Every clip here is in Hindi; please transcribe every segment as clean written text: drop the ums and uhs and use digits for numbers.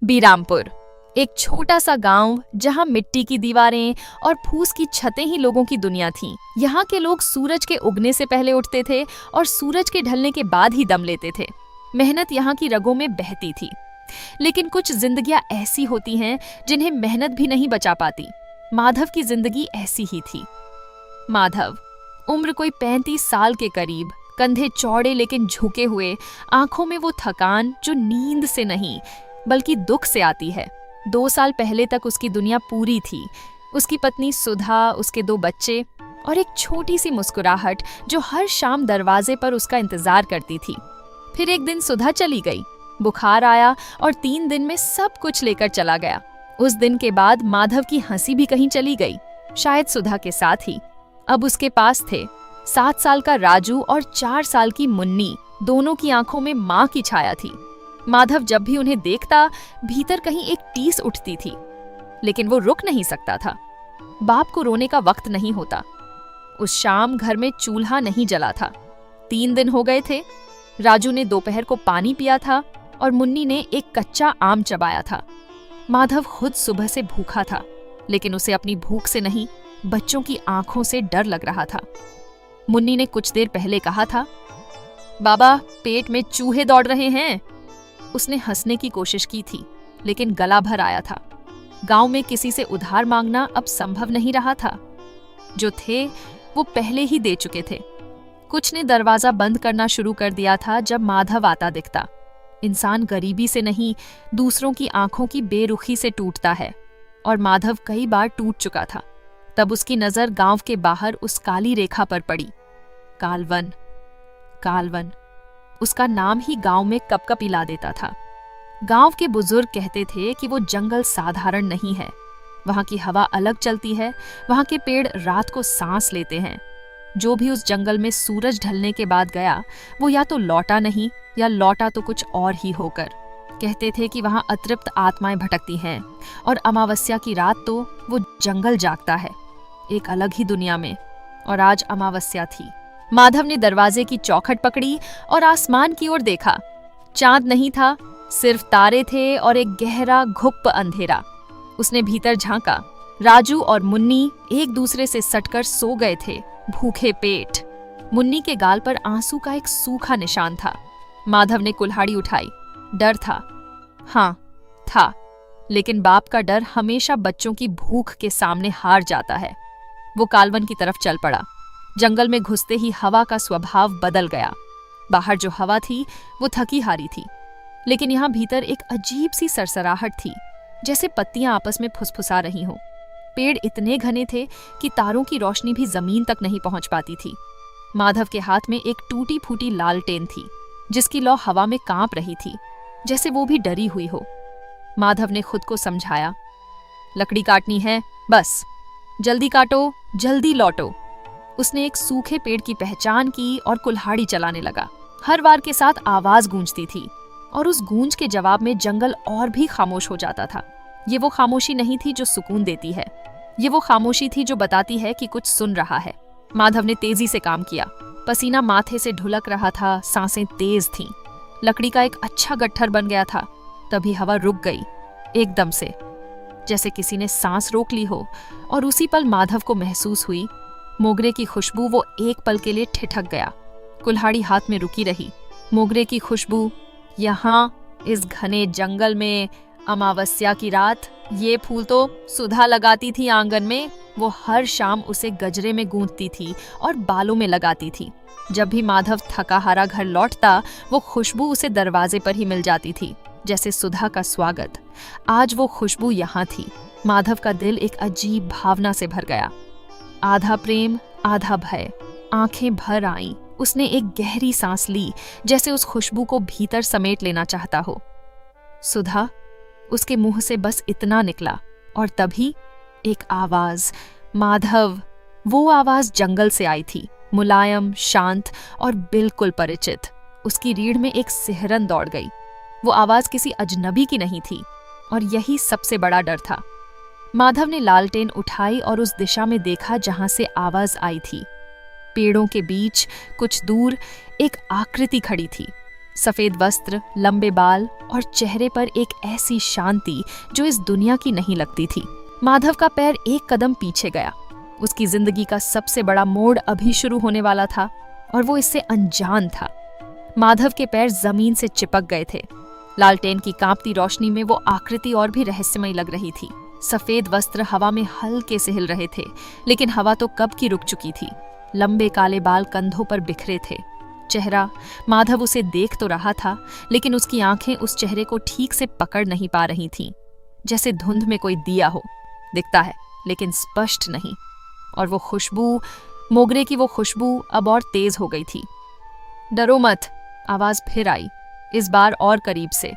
बीरामपुर एक छोटा सा गांव जहां मिट्टी की दीवारें और फूस की छतें ही लोगों की दुनिया थीं। यहाँ के लोग सूरज के उगने से पहले उठते थे और सूरज के ढलने के बाद ही दम लेते थे। मेहनत यहाँ की रगों में बहती थी। लेकिन कुछ जिंदगियां ऐसी होती हैं जिन्हें मेहनत भी नहीं बचा पाती। माधव की जिंदगी ऐसी ही थी। माधव उम्र कोई 35 साल के करीब, कंधे चौड़े लेकिन झुके हुए, आंखों में वो थकान जो नींद से नहीं बल्कि दुख से आती है। 2 साल पहले तक उसकी दुनिया पूरी थी। उसकी पत्नी सुधा, उसके 2 बच्चे और एक छोटी सी मुस्कुराहट जो हर शाम दरवाजे पर उसका इंतजार करती थी। फिर एक दिन सुधा चली गई। बुखार आया और 3 दिन में सब कुछ लेकर चला गया। उस दिन के बाद माधव की हंसी भी कहीं चली गई, शायद सुधा के साथ ही। अब उसके पास थे 7 साल का राजू और 4 साल की मुन्नी। दोनों की आंखों में माँ की छाया थी। माधव जब भी उन्हें देखता, भीतर कहीं एक टीस उठती थी, लेकिन वो रुक नहीं सकता था। बाप को रोने का वक्त नहीं होता। उस शाम घर में चूल्हा नहीं जला था। 3 दिन हो गए थे। राजू ने दोपहर को पानी पिया था और मुन्नी ने एक कच्चा आम चबाया था। माधव खुद सुबह से भूखा था, लेकिन उसे अपनी भूख से नहीं, बच्चों की आंखों से डर लग रहा था। मुन्नी ने कुछ देर पहले कहा था, बाबा पेट में चूहे दौड़ रहे हैं। उसने हंसने की कोशिश की थी, लेकिन गला भर आया था। गांव में किसी से उधार मांगना अब संभव नहीं रहा था। जो थे वो पहले ही दे चुके थे। कुछ ने दरवाजा बंद करना शुरू कर दिया था जब माधव आता दिखता। इंसान गरीबी से नहीं, दूसरों की आंखों की बेरुखी से टूटता है, और माधव कई बार टूट चुका था। तब उसकी नजर गांव के बाहर उस काली रेखा पर पड़ी। कालवन। कालवन उसका नाम ही गांव में कपकपी ला देता था। गांव के बुजुर्ग कहते थे कि वो जंगल साधारण नहीं है। वहां की हवा अलग चलती है, वहां के पेड़ रात को सांस लेते हैं। जो भी उस जंगल में सूरज ढलने के बाद गया, वो या तो लौटा नहीं या लौटा तो कुछ और ही होकर। कहते थे कि वहां अतृप्त आत्माएं भटकती हैं, और अमावस्या की रात तो वो जंगल जागता है, एक अलग ही दुनिया में। और आज अमावस्या थी। माधव ने दरवाजे की चौखट पकड़ी और आसमान की ओर देखा। चांद नहीं था, सिर्फ तारे थे और एक गहरा घुप्प अंधेरा। उसने भीतर झांका। राजू और मुन्नी एक दूसरे से सटकर सो गए थे, भूखे पेट। मुन्नी के गाल पर आंसू का एक सूखा निशान था। माधव ने कुल्हाड़ी उठाई। डर था, हाँ था, लेकिन बाप का डर हमेशा बच्चों की भूख के सामने हार जाता है। वो कालवन की तरफ चल पड़ा। जंगल में घुसते ही हवा का स्वभाव बदल गया। बाहर जो हवा थी वो थकी हारी थी, लेकिन यहाँ भीतर एक अजीब सी सरसराहट थी, जैसे पत्तियां आपस में फुसफुसा रही हों। पेड़ इतने घने थे कि तारों की रोशनी भी जमीन तक नहीं पहुंच पाती थी। माधव के हाथ में एक टूटी फूटी लालटेन थी, जिसकी लौ हवा में कांप रही थी, जैसे वो भी डरी हुई हो। माधव ने खुद को समझाया, लकड़ी काटनी है, बस जल्दी काटो, जल्दी लौटो। उसने एक सूखे पेड़ की पहचान की और कुल्हाड़ी चलाने लगा। हर वार के साथ आवाज गूंजती थी, और उस गूंज के जवाब में जंगल और भी खामोश हो जाता था। ये वो खामोशी नहीं थी जो सुकून देती है, ये वो खामोशी थी जो बताती है कि कुछ सुन रहा है। माधव ने तेजी से काम किया। पसीना माथे से ढुलक रहा था, सांसें तेज थीं। लकड़ी का एक अच्छा गट्ठर बन गया था। तभी हवा रुक गई, एकदम से, जैसे किसी ने सांस रोक ली हो। और उसी पल माधव को महसूस हुई मोगरे की खुशबू। वो एक पल के लिए ठिठक गया। कुल्हाड़ी हाथ में रुकी रही। मोगरे की खुशबू, यहाँ इस घने जंगल में अमावस्या की रात। ये फूल तो सुधा लगाती थी आंगन में। वो हर शाम उसे गजरे में गूंथती थी और बालों में लगाती थी। जब भी माधव थका हारा घर लौटता, वो खुशबू उसे दरवाजे पर ही मिल जाती थी, जैसे सुधा का स्वागत। आज वो खुशबू यहाँ थी। माधव का दिल एक अजीब भावना से भर गया, आधा प्रेम आधा भय। आंखें भर आईं। उसने एक गहरी सांस ली, जैसे उस खुशबू को भीतर समेट लेना चाहता हो। सुधा, उसके मुंह से बस इतना निकला, और तभी एक आवाज, माधव। वो आवाज जंगल से आई थी, मुलायम, शांत और बिल्कुल परिचित। उसकी रीढ़ में एक सिहरन दौड़ गई। वो आवाज किसी अजनबी की नहीं थी, और यही सबसे बड़ा डर था। माधव ने लालटेन उठाई और उस दिशा में देखा जहां से आवाज आई थी। पेड़ों के बीच कुछ दूर एक आकृति खड़ी थी। सफेद वस्त्र, लंबे बाल और चेहरे पर एक ऐसी शांति जो इस दुनिया की नहीं लगती थी। माधव का पैर एक कदम पीछे गया। उसकी जिंदगी का सबसे बड़ा मोड़ अभी शुरू होने वाला था और वो इससे अनजान था। माधव के पैर जमीन से चिपक गए थे। लालटेन की कांपती रोशनी में वो आकृति और भी रहस्यमयी लग रही थी। सफेद वस्त्र हवा में हल्के से हिल रहे थे, लेकिन हवा तो कब की रुक चुकी थी। लंबे काले बाल कंधों पर बिखरे थे। चेहरा, माधव उसे देख तो रहा था, लेकिन उसकी आंखें उस चेहरे को ठीक से पकड़ नहीं पा रही थीं। जैसे धुंध में कोई दिया हो, दिखता है लेकिन स्पष्ट नहीं। और वो खुशबू, मोगरे की वो खुशबू अब और तेज हो गई थी। डरो मत, आवाज फिर आई, इस बार और करीब से।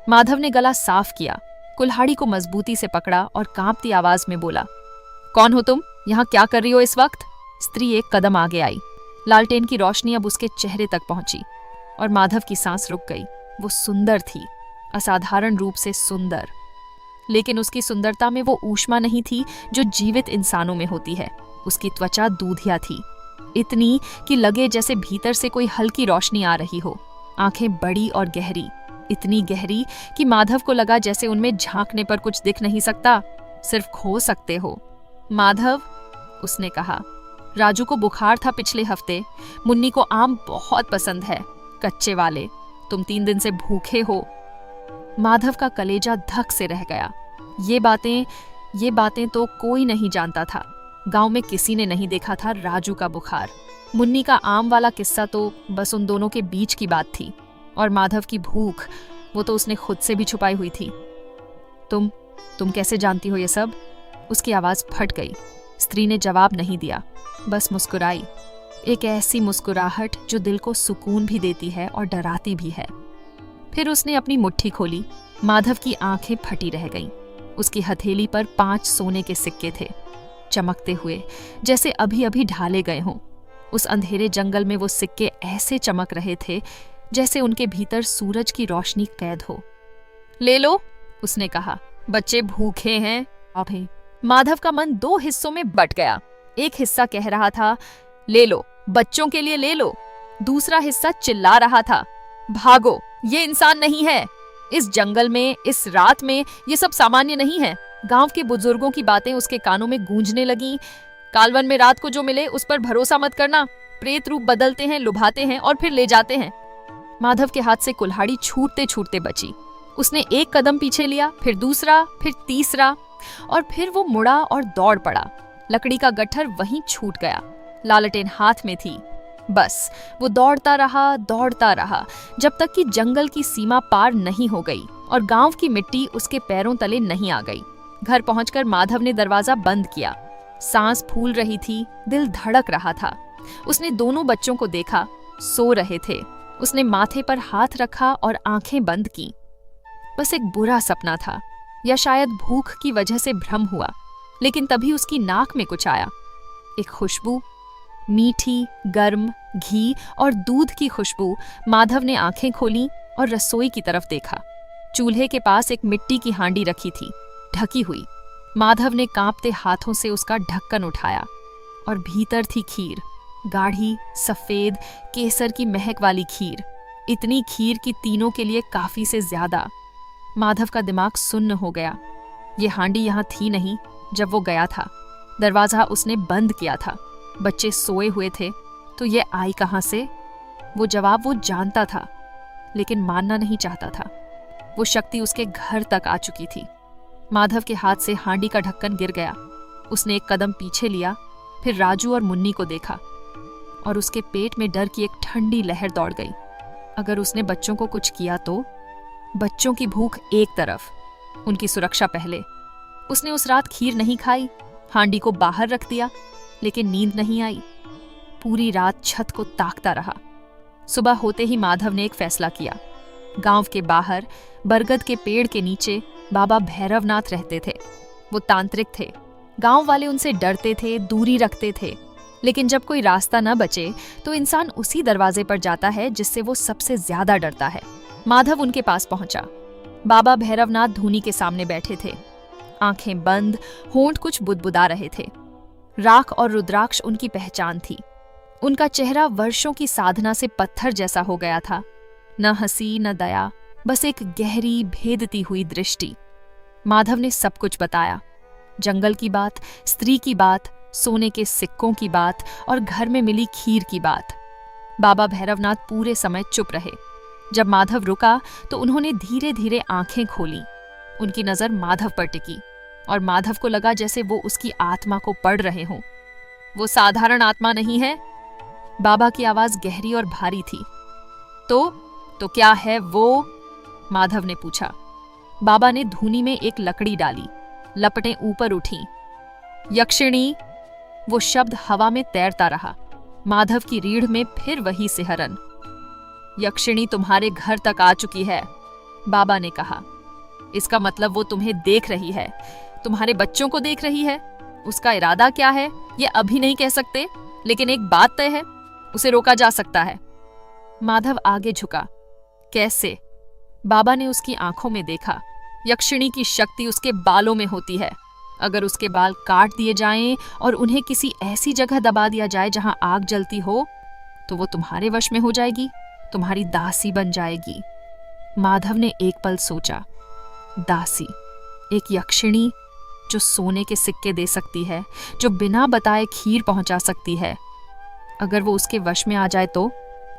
माधव ने गला साफ किया, कुल्हाड़ी को मजबूती से पकड़ा और कांपती आवाज में बोला, कौन हो तुम? यहाँ क्या कर रही हो इस वक्त? स्त्री एक कदम आगे आई। लालटेन की रोशनी अब उसके चेहरे तक पहुंची और माधव की सांस रुक गई। वो सुंदर थी, असाधारण रूप से सुंदर, लेकिन उसकी सुंदरता में वो ऊष्मा नहीं थी जो जीवित इंसानों में होती है। उसकी त्वचा दूधिया थी, इतनी कि लगे जैसे भीतर से कोई हल्की रोशनी आ रही हो। आंखें बड़ी और गहरी, इतनी गहरी कि माधव को लगा जैसे उनमें झांकने पर कुछ दिख नहीं सकता, सिर्फ खो सकते हो। माधव, उसने कहा, राजू को बुखार था पिछले हफ्ते। मुन्नी को आम बहुत पसंद है, कच्चे वाले। तुम 3 दिन से भूखे हो। माधव का कलेजा धक से रह गया। ये बातें तो कोई नहीं जानता था। गांव में किसी ने नहीं देखा था राजू का बुखार। मुन्नी का आम वाला किस्सा तो बस उन दोनों के बीच की बात थी। और माधव की भूख, वो तो उसने खुद से भी छुपाई हुई थी। तुम कैसे जानती हो ये सब? उसकी आवाज फट गई। स्त्री ने जवाब नहीं दिया, बस मुस्कुराई। एक ऐसी मुस्कुराहट जो दिल को सुकून भी देती है और डराती भी है। फिर उसने अपनी मुट्ठी खोली। माधव की आंखें फटी रह गईं। उसकी हथेली पर 5 सोने के सिक्के थे, चमकते हुए, जैसे अभी अभी ढाले गए हों। उस अंधेरे जंगल में वो सिक्के ऐसे चमक रहे थे जैसे उनके भीतर सूरज की रोशनी कैद हो। ले लो, उसने कहा, बच्चे भूखे हैं। अभी माधव का मन 2 हिस्सों में बट गया। एक हिस्सा कह रहा था, ले लो, बच्चों के लिए ले लो। दूसरा हिस्सा चिल्ला रहा था, भागो, ये इंसान नहीं है। इस जंगल में, इस रात में ये सब सामान्य नहीं है। गांव के बुजुर्गों की बातें उसके कानों में गूंजने लगीं। कालवन में रात को जो मिले उस पर भरोसा मत करना। प्रेत रूप बदलते हैं, लुभाते हैं और फिर ले जाते हैं। माधव के हाथ से कुल्हाड़ी छूटते छूटते बची। उसने एक कदम पीछे लिया, फिर दूसरा, फिर तीसरा, और फिर वो मुड़ा और दौड़ पड़ा। लकड़ी का गट्ठर वहीं छूट गया। लालटेन हाथ में थी। बस वो दौड़ता रहा जब तक कि जंगल की सीमा पार नहीं हो गई और गांव की मिट्टी उसके पैरों तले नहीं आ गई। घर पहुंचकर माधव ने दरवाजा बंद किया। सांस फूल रही थी, दिल धड़क रहा था। उसने दोनों बच्चों को देखा, सो रहे थे। उसने माथे पर हाथ रखा और आंखें बंद की। बस एक बुरा सपना था, या शायद भूख की वजह से भ्रम हुआ। लेकिन तभी उसकी नाक में कुछ आया, एक खुशबू, मीठी, गर्म, घी और दूध की खुशबू। माधव ने आंखें खोलीं और रसोई की तरफ देखा। चूल्हे के पास एक मिट्टी की हांडी रखी थी, ढकी हुई। माधव ने कांपते हाथों से उसका ढक्कन उठाया और भीतर थी खीर, गाढ़ी, सफेद, केसर की महक वाली खीर। इतनी खीर कि तीनों के लिए काफी से ज्यादा। माधव का दिमाग सुन्न हो गया। ये हांडी यहाँ थी नहीं जब वो गया था। दरवाजा उसने बंद किया था। बच्चे सोए हुए थे, तो ये आई कहाँ से? वो जवाब वो जानता था, लेकिन मानना नहीं चाहता था। वो शक्ति उसके घर तक आ चुकी थी। माधव के हाथ से हांडी का ढक्कन गिर गया। उसने एक कदम पीछे लिया, फिर राजू और मुन्नी को देखा और उसके पेट में डर की एक ठंडी लहर दौड़ गई। अगर उसने बच्चों को कुछ किया तो? बच्चों की भूख एक तरफ, उनकी सुरक्षा पहले। उसने उस रात खीर नहीं खाई, हांडी को बाहर रख दिया, लेकिन नींद नहीं आई। पूरी रात छत को ताकता रहा। सुबह होते ही माधव ने एक फैसला किया। गांव के बाहर बरगद के पेड़ के नीचे बाबा भैरवनाथ रहते थे। वो तांत्रिक थे। गांव वाले उनसे डरते थे, दूरी रखते थे। लेकिन जब कोई रास्ता न बचे तो इंसान उसी दरवाजे पर जाता है जिससे वो सबसे ज्यादा डरता है। माधव उनके पास पहुंचा। बाबा भैरवनाथ धूनी के सामने बैठे थे, आंखें बंद, होंठ कुछ बुदबुदा रहे थे। राख और रुद्राक्ष उनकी पहचान थी। उनका चेहरा वर्षों की साधना से पत्थर जैसा हो गया था। न हंसी न दया, बस एक गहरी भेदती हुई दृष्टि। माधव ने सब कुछ बताया, जंगल की बात, स्त्री की बात, सोने के सिक्कों की बात और घर में मिली खीर की बात। बाबा भैरवनाथ पूरे समय चुप रहे। जब माधव रुका तो उन्होंने धीरे धीरे आंखें खोली। उनकी नजर माधव पर टिकी और माधव को लगा जैसे वो उसकी आत्मा को पढ़ रहे हों। वो साधारण आत्मा नहीं है। बाबा की आवाज गहरी और भारी थी। तो क्या है वो? माधव ने पूछा। बाबा ने धूनी में एक लकड़ी डाली, लपटें ऊपर उठी। यक्षिणी। वो शब्द हवा में तैरता रहा। माधव की रीढ़ में फिर वही सिहरन। यक्षिणी तुम्हारे घर तक आ चुकी है, बाबा ने कहा। इसका मतलब वो तुम्हें देख रही है, तुम्हारे बच्चों को देख रही है। उसका इरादा क्या है ये अभी नहीं कह सकते, लेकिन एक बात तय है, उसे रोका जा सकता है। माधव आगे झुका। कैसे? बाबा ने उसकी आंखों में देखा। यक्षिणी की शक्ति उसके बालों में होती है। अगर उसके बाल काट दिए जाएं और उन्हें किसी ऐसी जगह दबा दिया जाए जहां आग जलती हो, तो वो तुम्हारे वश में हो जाएगी, तुम्हारी दासी बन जाएगी। माधव ने एक पल सोचा। दासी, एक यक्षिणी जो सोने के सिक्के दे सकती है, जो बिना बताए खीर पहुंचा सकती है। अगर वो उसके वश में आ जाए तो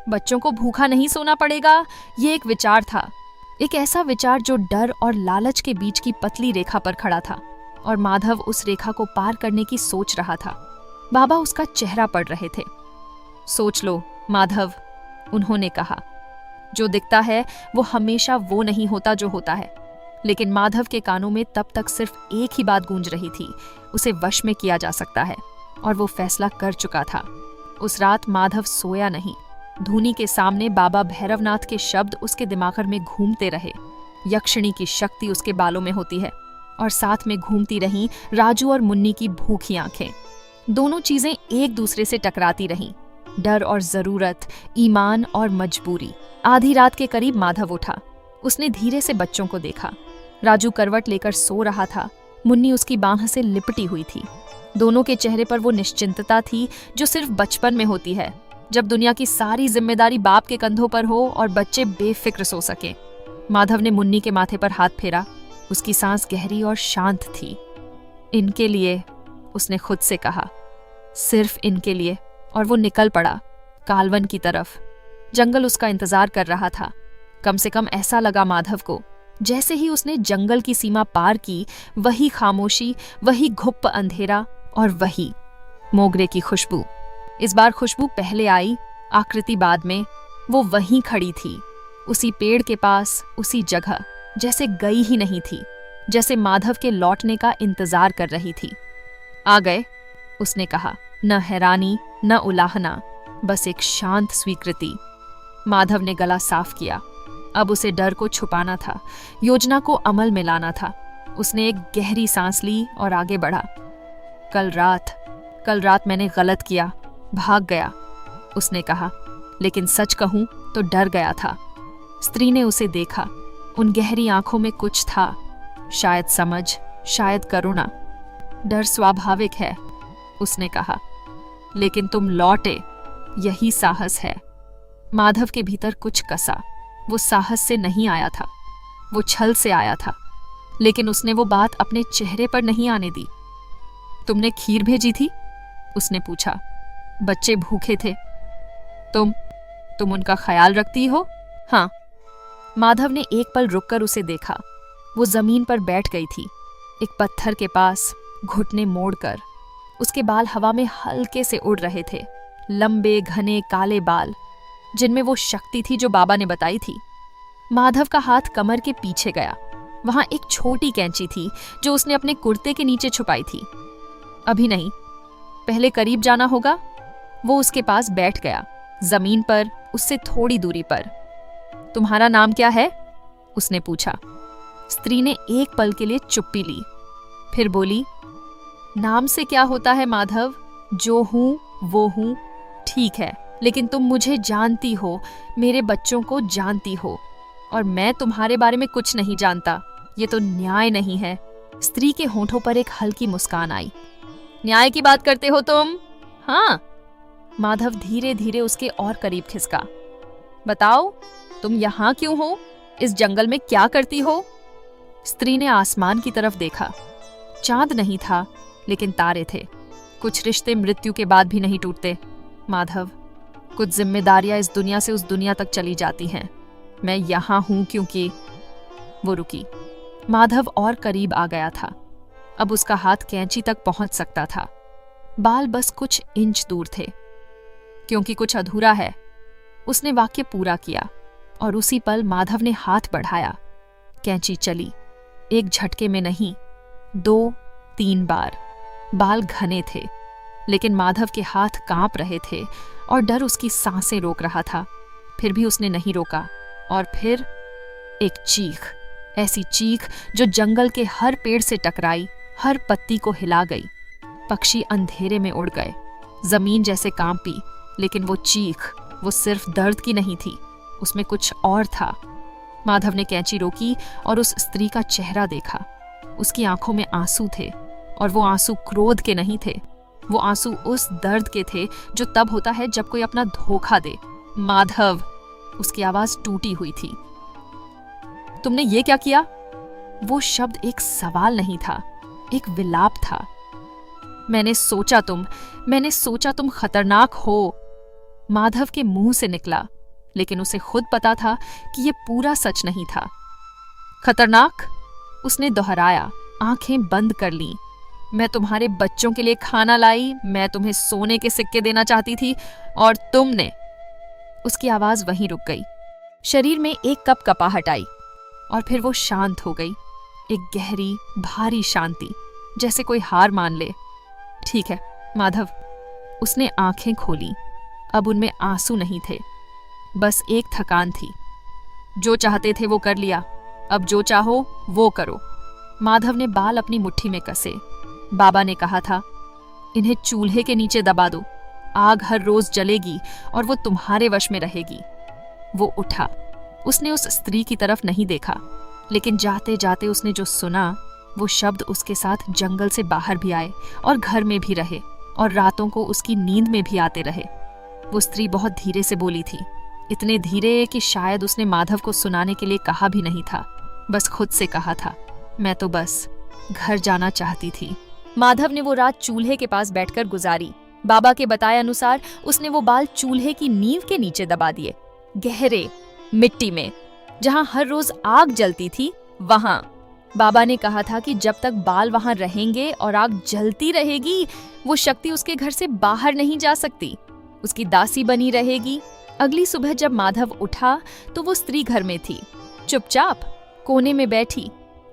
बच्चों को भूखा नहीं सोना पड़ेगा। ये एक विचार था, एक ऐसा विचार जो डर और लालच के बीच की पतली रेखा पर खड़ा था, और माधव उस रेखा को पार करने की सोच रहा था। बाबा उसका चेहरा पढ़ रहे थे। सोच लो माधव, उन्होंने कहा। जो दिखता है वो हमेशा वो नहीं होता जो होता है। लेकिन माधव के कानों में तब तक सिर्फ एक ही बात गूंज रही थी, उसे वश में किया जा सकता है, और वो फैसला कर चुका था। उस रात माधव सोया नहीं। धूनी के सामने बाबा भैरवनाथ के शब्द उसके दिमाग में घूमते रहे। यक्षिणी की शक्ति उसके बालों में होती है, और साथ में घूमती रहीं राजू और मुन्नी की भूखी आंखें। दोनों चीजें एक दूसरे से टकराती रहीं, डर और जरूरत, ईमान और मजबूरी। आधी रात के करीब माधव उठा। उसने धीरे से बच्चों को देखा। राजू करवट लेकर सो रहा था, मुन्नी उसकी बांह से लिपटी हुई थी। दोनों के चेहरे पर वो निश्चिंतता थी जो सिर्फ बचपन में होती है, जब दुनिया की सारी जिम्मेदारी बाप के कंधों पर हो और बच्चे बेफिक्र सो सके। माधव ने मुन्नी के माथे पर हाथ फेरा। उसकी सांस गहरी और शांत थी। इनके लिए, उसने खुद से कहा, सिर्फ इनके लिए। और वो निकल पड़ा कालवन की तरफ। जंगल उसका इंतजार कर रहा था। कम से कम ऐसा लगा माधव को। जैसे ही उसने जंगल की सीमा पार की, वही खामोशी, वही घुप्प अंधेरा और वही मोगरे की खुशबू। इस बार खुशबू पहले आई, आकृति बाद में। वो वहीं खड़ी थी, उसी पेड़ के पास, उसी जगह, जैसे गई ही नहीं थी, जैसे माधव के लौटने का इंतजार कर रही थी। आ गए, उसने कहा। न हैरानी, न उलाहना, बस एक शांत स्वीकृति। माधव ने गला साफ किया। अब उसे डर को छुपाना था, योजना को अमल में लाना था। उसने एक गहरी सांस ली और आगे बढ़ा। कल रात मैंने गलत किया, भाग गया, उसने कहा। लेकिन सच कहूं तो डर गया था। स्त्री ने उसे देखा। उन गहरी आंखों में कुछ था, शायद समझ, शायद करुणा। डर स्वाभाविक है, उसने कहा, लेकिन तुम लौटे, यही साहस है। माधव के भीतर कुछ कसा। वो साहस से नहीं आया था, वो छल से आया था। लेकिन उसने वो बात अपने चेहरे पर नहीं आने दी। तुमने खीर भेजी थी? उसने पूछा। बच्चे भूखे थे। तुम उनका ख्याल रखती हो? हाँ। माधव ने एक पल रुककर उसे देखा। वो जमीन पर बैठ गई थी, एक पत्थर के पास, घुटने मोड़कर। उसके बाल हवा में हल्के से उड़ रहे थे, लंबे घने काले बाल, जिनमें वो शक्ति थी जो बाबा ने बताई थी। माधव का हाथ कमर के पीछे गया। वहां एक छोटी कैंची थी जो उसने अपने कुर्ते के नीचे छुपाई थी। अभी नहीं, पहले करीब जाना होगा। वो उसके पास बैठ गया, जमीन पर, उससे थोड़ी दूरी पर। तुम्हारा नाम क्या है? उसने पूछा। स्त्री ने एक पल के लिए चुप्पी ली, फिर बोली, नाम से क्या होता है माधव? जो हूं वो हूं, ठीक है, लेकिन तुम मुझे जानती हो, मेरे बच्चों को जानती हो, और मैं तुम्हारे बारे में कुछ नहीं जानता। ये तो न्याय नहीं है। स्त्री के होंठों पर एक हल्की मुस्कान आई। न्याय की बात करते हो तुम? हाँ। माधव धीरे धीरे उसके और करीब खिसका। बताओ, तुम यहाँ क्यों हो? इस जंगल में क्या करती हो? स्त्री ने आसमान की तरफ देखा। चांद नहीं था, लेकिन तारे थे। कुछ रिश्ते मृत्यु के बाद भी नहीं टूटते माधव। कुछ जिम्मेदारियां इस दुनिया से उस दुनिया तक चली जाती हैं। मैं यहाँ हूं क्योंकि... वो रुकी। माधव और करीब आ गया था। अब उसका हाथ कैंची तक पहुंच सकता था। बाल बस कुछ इंच दूर थे। क्योंकि कुछ अधूरा है। उसने वाक्य पूरा किया और उसी पल माधव ने हाथ बढ़ाया। कैंची चली, एक झटके में नहीं, 2-3 बार। बाल घने थे, लेकिन माधव के हाथ कांप रहे थे और डर उसकी सांसें रोक रहा था। फिर भी उसने नहीं रोका। और फिर एक चीख, ऐसी चीख जो जंगल के हर पेड़ से टकराई, हर पत्ती को हिला गई। पक्षी अंधेरे में उड़ गए, जमीन जैसे कांपी। लेकिन वो चीख, वो सिर्फ दर्द की नहीं थी, उसमें कुछ और था। माधव ने कैंची रोकी और उस स्त्री का चेहरा देखा। उसकी आंखों में आंसू थे, और वो आंसू क्रोध के नहीं थे। वो आंसू उस दर्द के थे जो तब होता है जब कोई अपना धोखा दे। माधव, उसकी आवाज टूटी हुई थी। तुमने ये क्या किया? वो शब्द एक सवाल नहीं था, एक विलाप था। मैंने सोचा तुम खतरनाक हो, माधव के मुंह से निकला, लेकिन उसे खुद पता था कि ये पूरा सच नहीं था। खतरनाक? उसने दोहराया, आंखें बंद कर लीं। मैं तुम्हारे बच्चों के लिए खाना लाई, मैं तुम्हें सोने के सिक्के देना चाहती थी, और तुमने... उसकी आवाज वहीं रुक गई। शरीर में एक कपकपाहट आई और फिर वो शांत हो गई। एक गहरी, भारी शांति, जैसे कोई हार मान ले। ठीक है माधव। उसने आंखें खोली। अब उनमें आंसू नहीं थे, बस एक थकान थी। जो चाहते थे वो कर लिया, अब जो चाहो वो करो। माधव ने बाल अपनी मुट्ठी में कसे। बाबा ने कहा था, इन्हें चूल्हे के नीचे दबा दो, आग हर रोज जलेगी और वो तुम्हारे वश में रहेगी। वो उठा। उसने उस स्त्री की तरफ नहीं देखा, लेकिन जाते जाते उसने जो सुना, वो शब्द उसके साथ जंगल से बाहर भी आए और घर में भी रहे और रातों को उसकी नींद में भी आते रहे। वो स्त्री बहुत धीरे से बोली थी, इतने धीरे कि शायद उसने माधव को सुनाने के लिए कहा भी नहीं था, बस खुद से कहा था, मैं तो बस घर जाना चाहती थी। माधव ने वो रात चूल्हे के पास बैठकर गुजारी। बाबा के बताए अनुसार उसने वो बाल चूल्हे की नींव के नीचे दबा दिए, गहरे मिट्टी में, जहां हर रोज आग जलती थी वहां। बाबा ने कहा था कि जब तक बाल वहां रहेंगे और आग जलती रहेगी, वो शक्ति उसके घर से बाहर नहीं जा सकती, उसकी दासी बनी रहेगी। अगली सुबह जब माधव उठा तो वो स्त्री घर में थी, चुपचाप कोने में बैठी।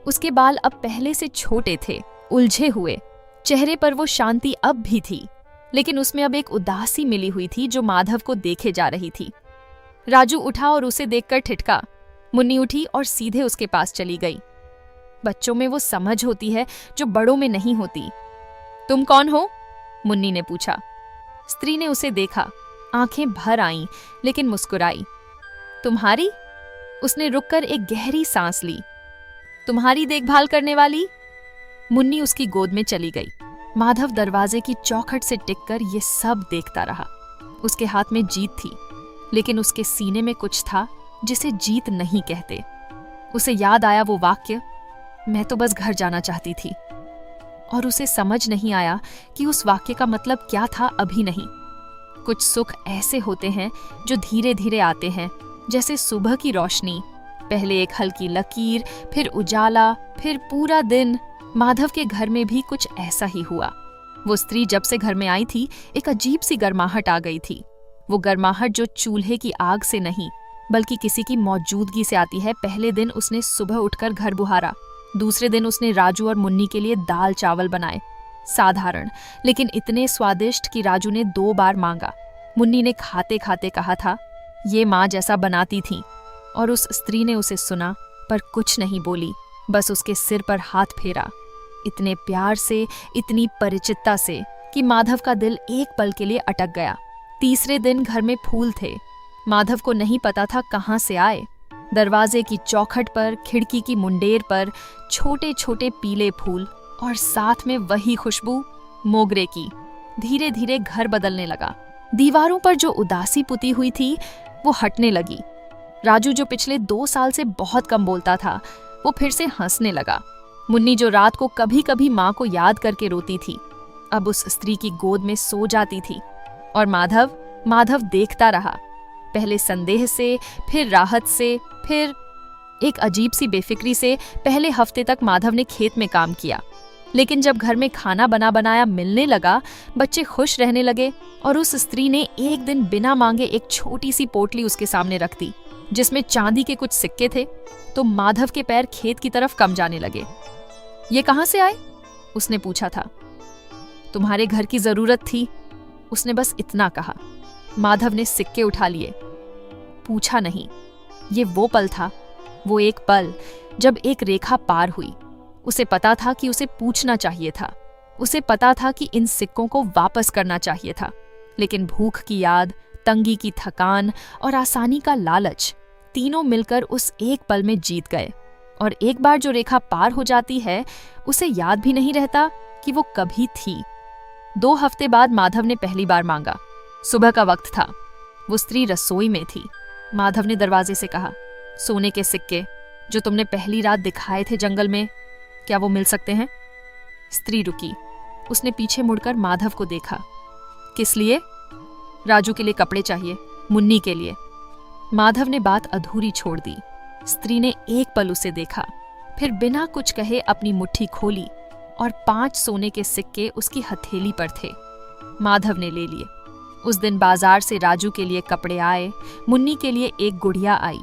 उसके बाल अब पहले से छोटे थे, उलझे हुए। चेहरे पर वो शांति अब भी थी, लेकिन उसमें अब एक उदासी मिली हुई थी जो माधव को देखे जा रही थी। राजू उठा और उसे देखकर ठिठका। मुन्नी उठी और सीधे उसके पास चली गई। बच्चों में वो समझ होती है जो बड़ों में नहीं होती। तुम कौन हो? मुन्नी ने पूछा। स्त्री ने उसे देखा, आंखें भर आईं, लेकिन मुस्कुराई। तुम्हारी? उसने रुककर एक गहरी सांस ली। तुम्हारी देखभाल करने वाली? मुन्नी उसकी गोद में चली गई। माधव दरवाजे की चौखट से टिककर ये सब देखता रहा। उसके हाथ में जीत थी, लेकिन उसके सीने में कुछ था जिसे जीत नहीं कहते। उसे याद आया वो वाक्य, मैं तो बस घर जाना चाहती थी, और उसे समझ नहीं आया कि उस वाक्य का मतलब क्या था अभी नहीं। कुछ सुख ऐसे होते हैं जो धीरे धीरे आते हैं, जैसे सुबह की रोशनी, पहले एक हल्की लकीर, फिर उजाला, फिर पूरा दिन। माधव के घर में भी कुछ ऐसा ही हुआ। वो स्त्री जब से घर में आई थी, एक अजीब सी गर्माहट आ गई थी। वो गर्माहट जो चूल्हे की आग से नहीं, बल्कि किसी की मौजूदगी से आती है। पहले दिन उसने सुबह उठकर घर बुहारा, दूसरे दिन उसने राजू और मुन्नी के लिए दाल चावल बनाए, साधारण लेकिन इतने स्वादिष्ट कि राजू ने 2 बार मांगा। मुन्नी ने खाते खाते कहा था, ये माँ जैसा बनाती थी, और उस स्त्री ने उसे सुना पर कुछ नहीं बोली, बस उसके सिर पर हाथ फेरा, इतने प्यार से, इतनी परिचितता से कि माधव का दिल एक पल के लिए अटक गया। तीसरे दिन घर में फूल थे। माधव को नहीं पता था कहाँ से आए। दरवाजे की चौखट पर, खिड़की की मुंडेर पर छोटे छोटे पीले फूल, और साथ में वही खुशबू मोगरे की। धीरे धीरे घर बदलने लगा। दीवारों पर जो उदासी पुती हुई थी वो हटने लगी। राजू जो पिछले 2 साल से बहुत कम बोलता था, वो फिर से हंसने लगा। मुन्नी जो रात को कभी कभी माँ को याद करके रोती थी, अब उस स्त्री की गोद में सो जाती थी। और माधव देखता रहा, पहले संदेह से, फिर राहत से, फिर एक अजीब सी बेफिक्री से। पहले हफ्ते तक माधव ने खेत में काम किया, लेकिन जब घर में खाना बना बनाया मिलने लगा, बच्चे खुश रहने लगे और उस स्त्री ने एक दिन बिना मांगे एक छोटी सी पोटली उसके सामने रख दी जिसमें चांदी के कुछ सिक्के थे, तो माधव के पैर खेत की तरफ कम जाने लगे। ये कहाँ से आए? उसने पूछा था। तुम्हारे घर की जरूरत थी, उसने बस इतना कहा। माधव ने सिक्के उठा लिए, पूछा नहीं। ये वो पल था, वो एक पल जब एक रेखा पार हुई। उसे पता था कि उसे पूछना चाहिए था, उसे पता था कि इन सिक्कों को वापस करना चाहिए था, लेकिन भूख की याद, तंगी की थकान और आसानी का लालच तीनों मिलकर उस एक पल में जीत गए। और एक बार जो रेखा पार हो जाती है, उसे याद भी नहीं रहता कि वो कभी थी। 2 हफ्ते बाद माधव ने पहली बार मांगा। सुबह का वक्त था, वो स्त्री रसोई में थी। माधव ने दरवाजे से कहा, सोने के सिक्के जो तुमने पहली रात दिखाए थे जंगल में, क्या वो मिल सकते हैं? स्त्री रुकी, उसने पीछे मुड़कर माधव को देखा। किस लिए? राजू के लिए कपड़े चाहिए, मुन्नी के लिए। माधव ने बात अधूरी छोड़ दी। स्त्री ने एक पल उसे देखा, फिर बिना कुछ कहे अपनी मुट्ठी खोली और 5 सोने के सिक्के उसकी हथेली पर थे। माधव ने ले लिए। उस दिन बाजार से राजू के लिए कपड़े आए, मुन्नी के लिए एक गुड़िया आई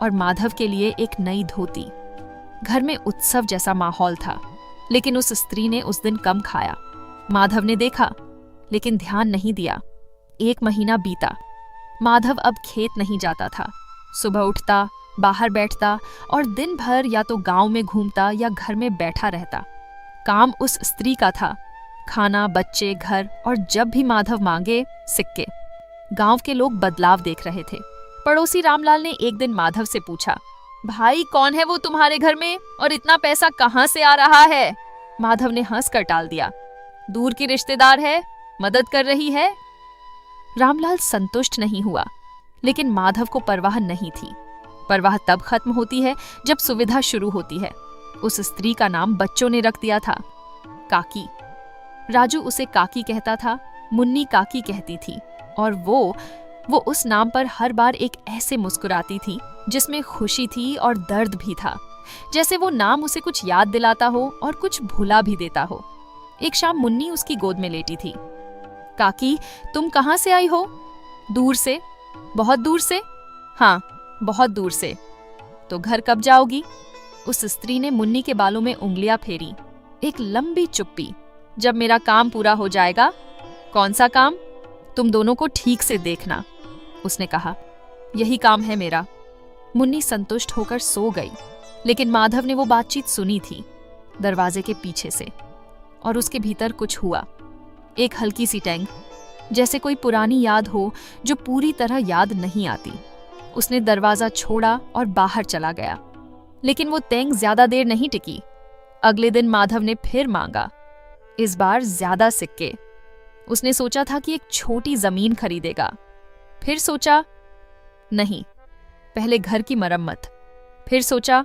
और माधव के लिए एक नई धोती। घर में उत्सव जैसा माहौल था, लेकिन उस स्त्री ने उस दिन कम खाया। माधव ने देखा, लेकिन ध्यान नहीं दिया। 1 महीना बीता। माधव अब खेत नहीं जाता था। सुबह उठता, बाहर बैठता और दिन भर या तो गांव में घूमता या घर में बैठा रहता। काम उस स्त्री का था, खाना, बच्चे, घर, और जब भी माधव मांगे, सिक्के। गांव के लोग बदलाव देख रहे थे। पड़ोसी रामलाल ने एक दिन माधव से पूछा, भाई कौन है वो तुम्हारे घर में और इतना पैसा कहाँ से आ रहा है? माधव ने हंस कर टाल दिया, दूर की रिश्तेदार है, मदद कर रही है। रामलाल संतुष्ट नहीं हुआ, लेकिन माधव को परवाह नहीं थी। परवाह तब खत्म होती है जब सुविधा शुरू होती है। उस स्त्री का नाम बच्चों ने रख दिया था, काकी। राजू उसे काकी कहता था, मुन्नी काकी कहती थी, और वो उस नाम पर हर बार एक ऐसे मुस्कुराती थी जिसमें खुशी थी और दर्द भी था, जैसे वो नाम उसे कुछ याद दिलाता हो और कुछ भुला भी देता हो। एक शाम मुन्नी उसकी गोद में लेटी थी। काकी, तुम कहाँ से आई हो? दूर से। बहुत दूर से? हाँ, बहुत दूर से। तो घर कब जाओगी? उस स्त्री ने मुन्नी के बालों में उंगलियां फेरी। एक लंबी चुप्पी। जब मेरा काम पूरा हो जाएगा। कौन सा काम? तुम दोनों को ठीक से देखना, उसने कहा। यही काम है मेरा। मुन्नी संतुष्ट होकर सो गई, लेकिन माधव ने वो बातचीत सुनी थी दरवाजे के पीछे से, और उसके भीतर कुछ हुआ। एक हल्की सी टैंग, जैसे कोई पुरानी याद हो जो पूरी तरह याद नहीं आती। उसने दरवाजा छोड़ा और बाहर चला गया, लेकिन वो तैंग ज्यादा देर नहीं टिकी। अगले दिन माधव ने फिर मांगा, इस बार ज्यादा सिक्के। उसने सोचा था कि एक छोटी जमीन खरीदेगा, फिर सोचा नहीं, पहले घर की मरम्मत। फिर सोचा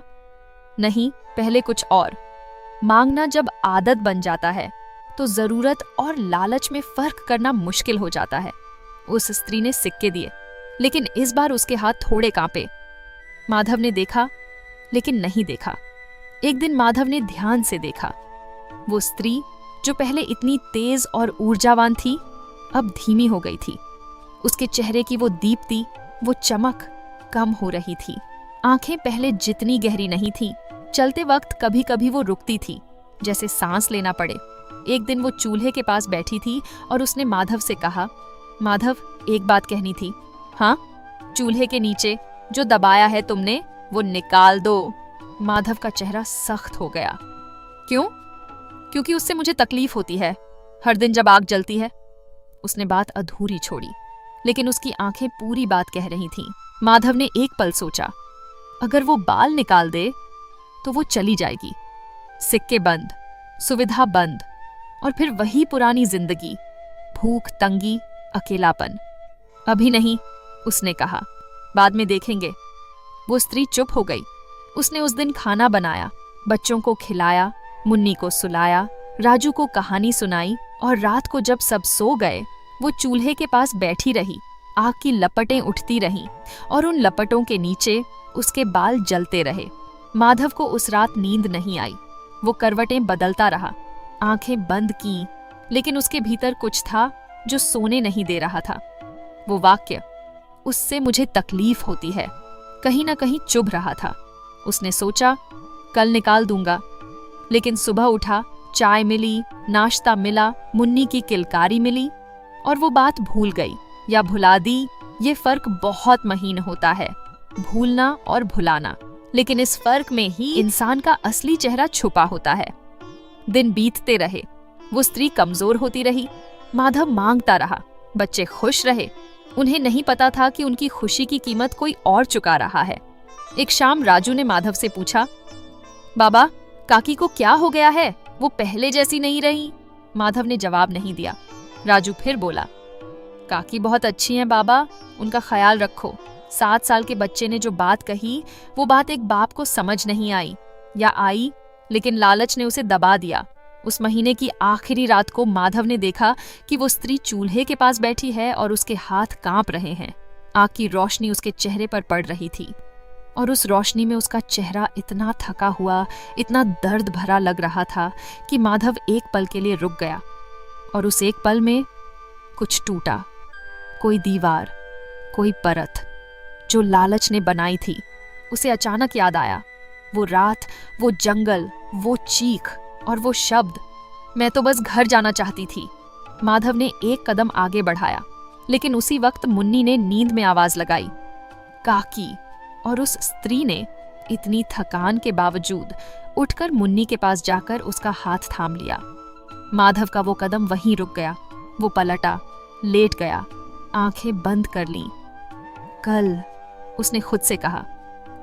नहीं, पहले कुछ और। मांगना जब आदत बन जाता है तो जरूरत और लालच में फर्क करना मुश्किल हो जाता है। उस स्त्री ने सिक्के दिए, लेकिन इस बार उसके हाथ थोड़े कांपे। माधव ने देखा, लेकिन नहीं देखा। एक दिन माधव ने ध्यान से देखा। वो स्त्री जो पहले इतनी तेज और ऊर्जावान थी, अब धीमी हो गई थी। उसके चेहरे की वो दीप्ति, वो चमक कम हो रही थी। आंखें पहले जितनी गहरी नहीं थी। चलते वक्त कभी कभी वो रुकती थी, जैसे सांस लेना पड़े। एक दिन वो चूल्हे के पास बैठी थी और उसने माधव से कहा, माधव, एक बात कहनी थी। हाँ? चूल्हे के नीचे जो दबाया है तुमने, वो निकाल दो। माधव का चेहरा सख्त हो गया। क्यों? क्योंकि उससे मुझे तकलीफ होती है, हर दिन जब आग जलती है। उसने बात अधूरी छोड़ी, लेकिन उसकी आंखें पूरी बात कह रही थीं। माधव ने एक पल सोचा, अगर वो बाल निकाल दे तो वो चली जाएगी। सिक्के बंद, सुविधा बंद, और फिर वही पुरानी जिंदगी, भूख, तंगी, अकेलापन। अभी नहीं, उसने कहा, बाद में देखेंगे। वो स्त्री चुप हो गई। उसने उस दिन खाना बनाया, बच्चों को खिलाया, मुन्नी को सुलाया, राजू को कहानी सुनाई और रात को जब सब सो गए वो चूल्हे के पास बैठी रही। आग की लपटें उठती रहीं और उन लपटों के नीचे उसके बाल जलते रहे। माधव को उस रात नींद नहीं आई। वो करवटें बदलता रहा, आंखें बंद की, लेकिन उसके भीतर कुछ था जो सोने नहीं दे रहा था। वो वाक्य, उससे मुझे तकलीफ होती है, कहीं ना कहीं चुभ रहा था। उसने सोचा कल निकाल दूंगा, लेकिन सुबह उठा, चाय मिली, नाश्ता मिला, मुन्नी की किलकारी मिली और वो बात भूल गई या भुला दी। ये फर्क बहुत महीन होता है, भूलना और भुलाना, लेकिन इस फर्क में ही इंसान का असली चेहरा छुपा होता है। दिन बीतते रहे, वो स्त्री कमजोर होती रही, माधव मांगता रहा, बच्चे खुश रहे। उन्हें नहीं पता था कि उनकी खुशी की कीमत कोई और चुका रहा है। एक शाम राजू ने माधव से पूछा, बाबा काकी को क्या हो गया है, वो पहले जैसी नहीं रही। माधव ने जवाब नहीं दिया। राजू फिर बोला, काकी बहुत अच्छी हैं बाबा, उनका ख्याल रखो। 7 साल के बच्चे ने जो बात कही वो बात एक बाप को समझ नहीं आई, या आई लेकिन लालच ने उसे दबा दिया। उस महीने की आखिरी रात को माधव ने देखा कि वो स्त्री चूल्हे के पास बैठी है और उसके हाथ कांप रहे हैं। आग की रोशनी उसके चेहरे पर पड़ रही थी और उस रोशनी में उसका चेहरा इतना थका हुआ, इतना दर्द भरा लग रहा था कि माधव एक पल के लिए रुक गया। और उस एक पल में कुछ टूटा, कोई दीवार, कोई परत जो लालच ने बनाई थी। उसे अचानक याद आया, वो रात, वो जंगल, वो चीख और वो शब्द। मैं तो बस घर जाना चाहती थी। माधव ने एक कदम आगे बढ़ाया, लेकिन उसी वक्त मुन्नी ने नींद में आवाज लगाई, काकी। और उस स्त्री ने इतनी थकान के बावजूद उठकर मुन्नी के पास जाकर उसका हाथ थाम लिया। माधव का वो कदम वहीं रुक गया। वो पलटा, लेट गया, आंखें बंद कर लीं। कल, उसने खुद से कहा,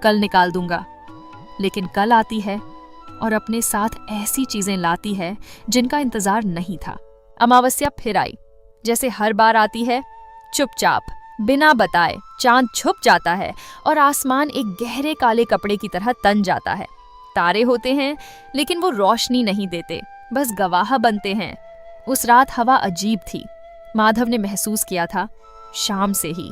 कल निकाल दूंगा। लेकिन कल आती है और अपने साथ ऐसी चीजें लाती है जिनका इंतजार नहीं था। अमावस्या फिर आई, जैसे हर बार आती है, चुपचाप, बिना बताए। चांद छुप जाता है और आसमान एक गहरे काले कपड़े की तरह तन जाता है। तारे होते हैं लेकिन वो रोशनी नहीं देते, बस गवाह बनते हैं। उस रात हवा अजीब थी। माधव ने महसूस किया था, शाम से ही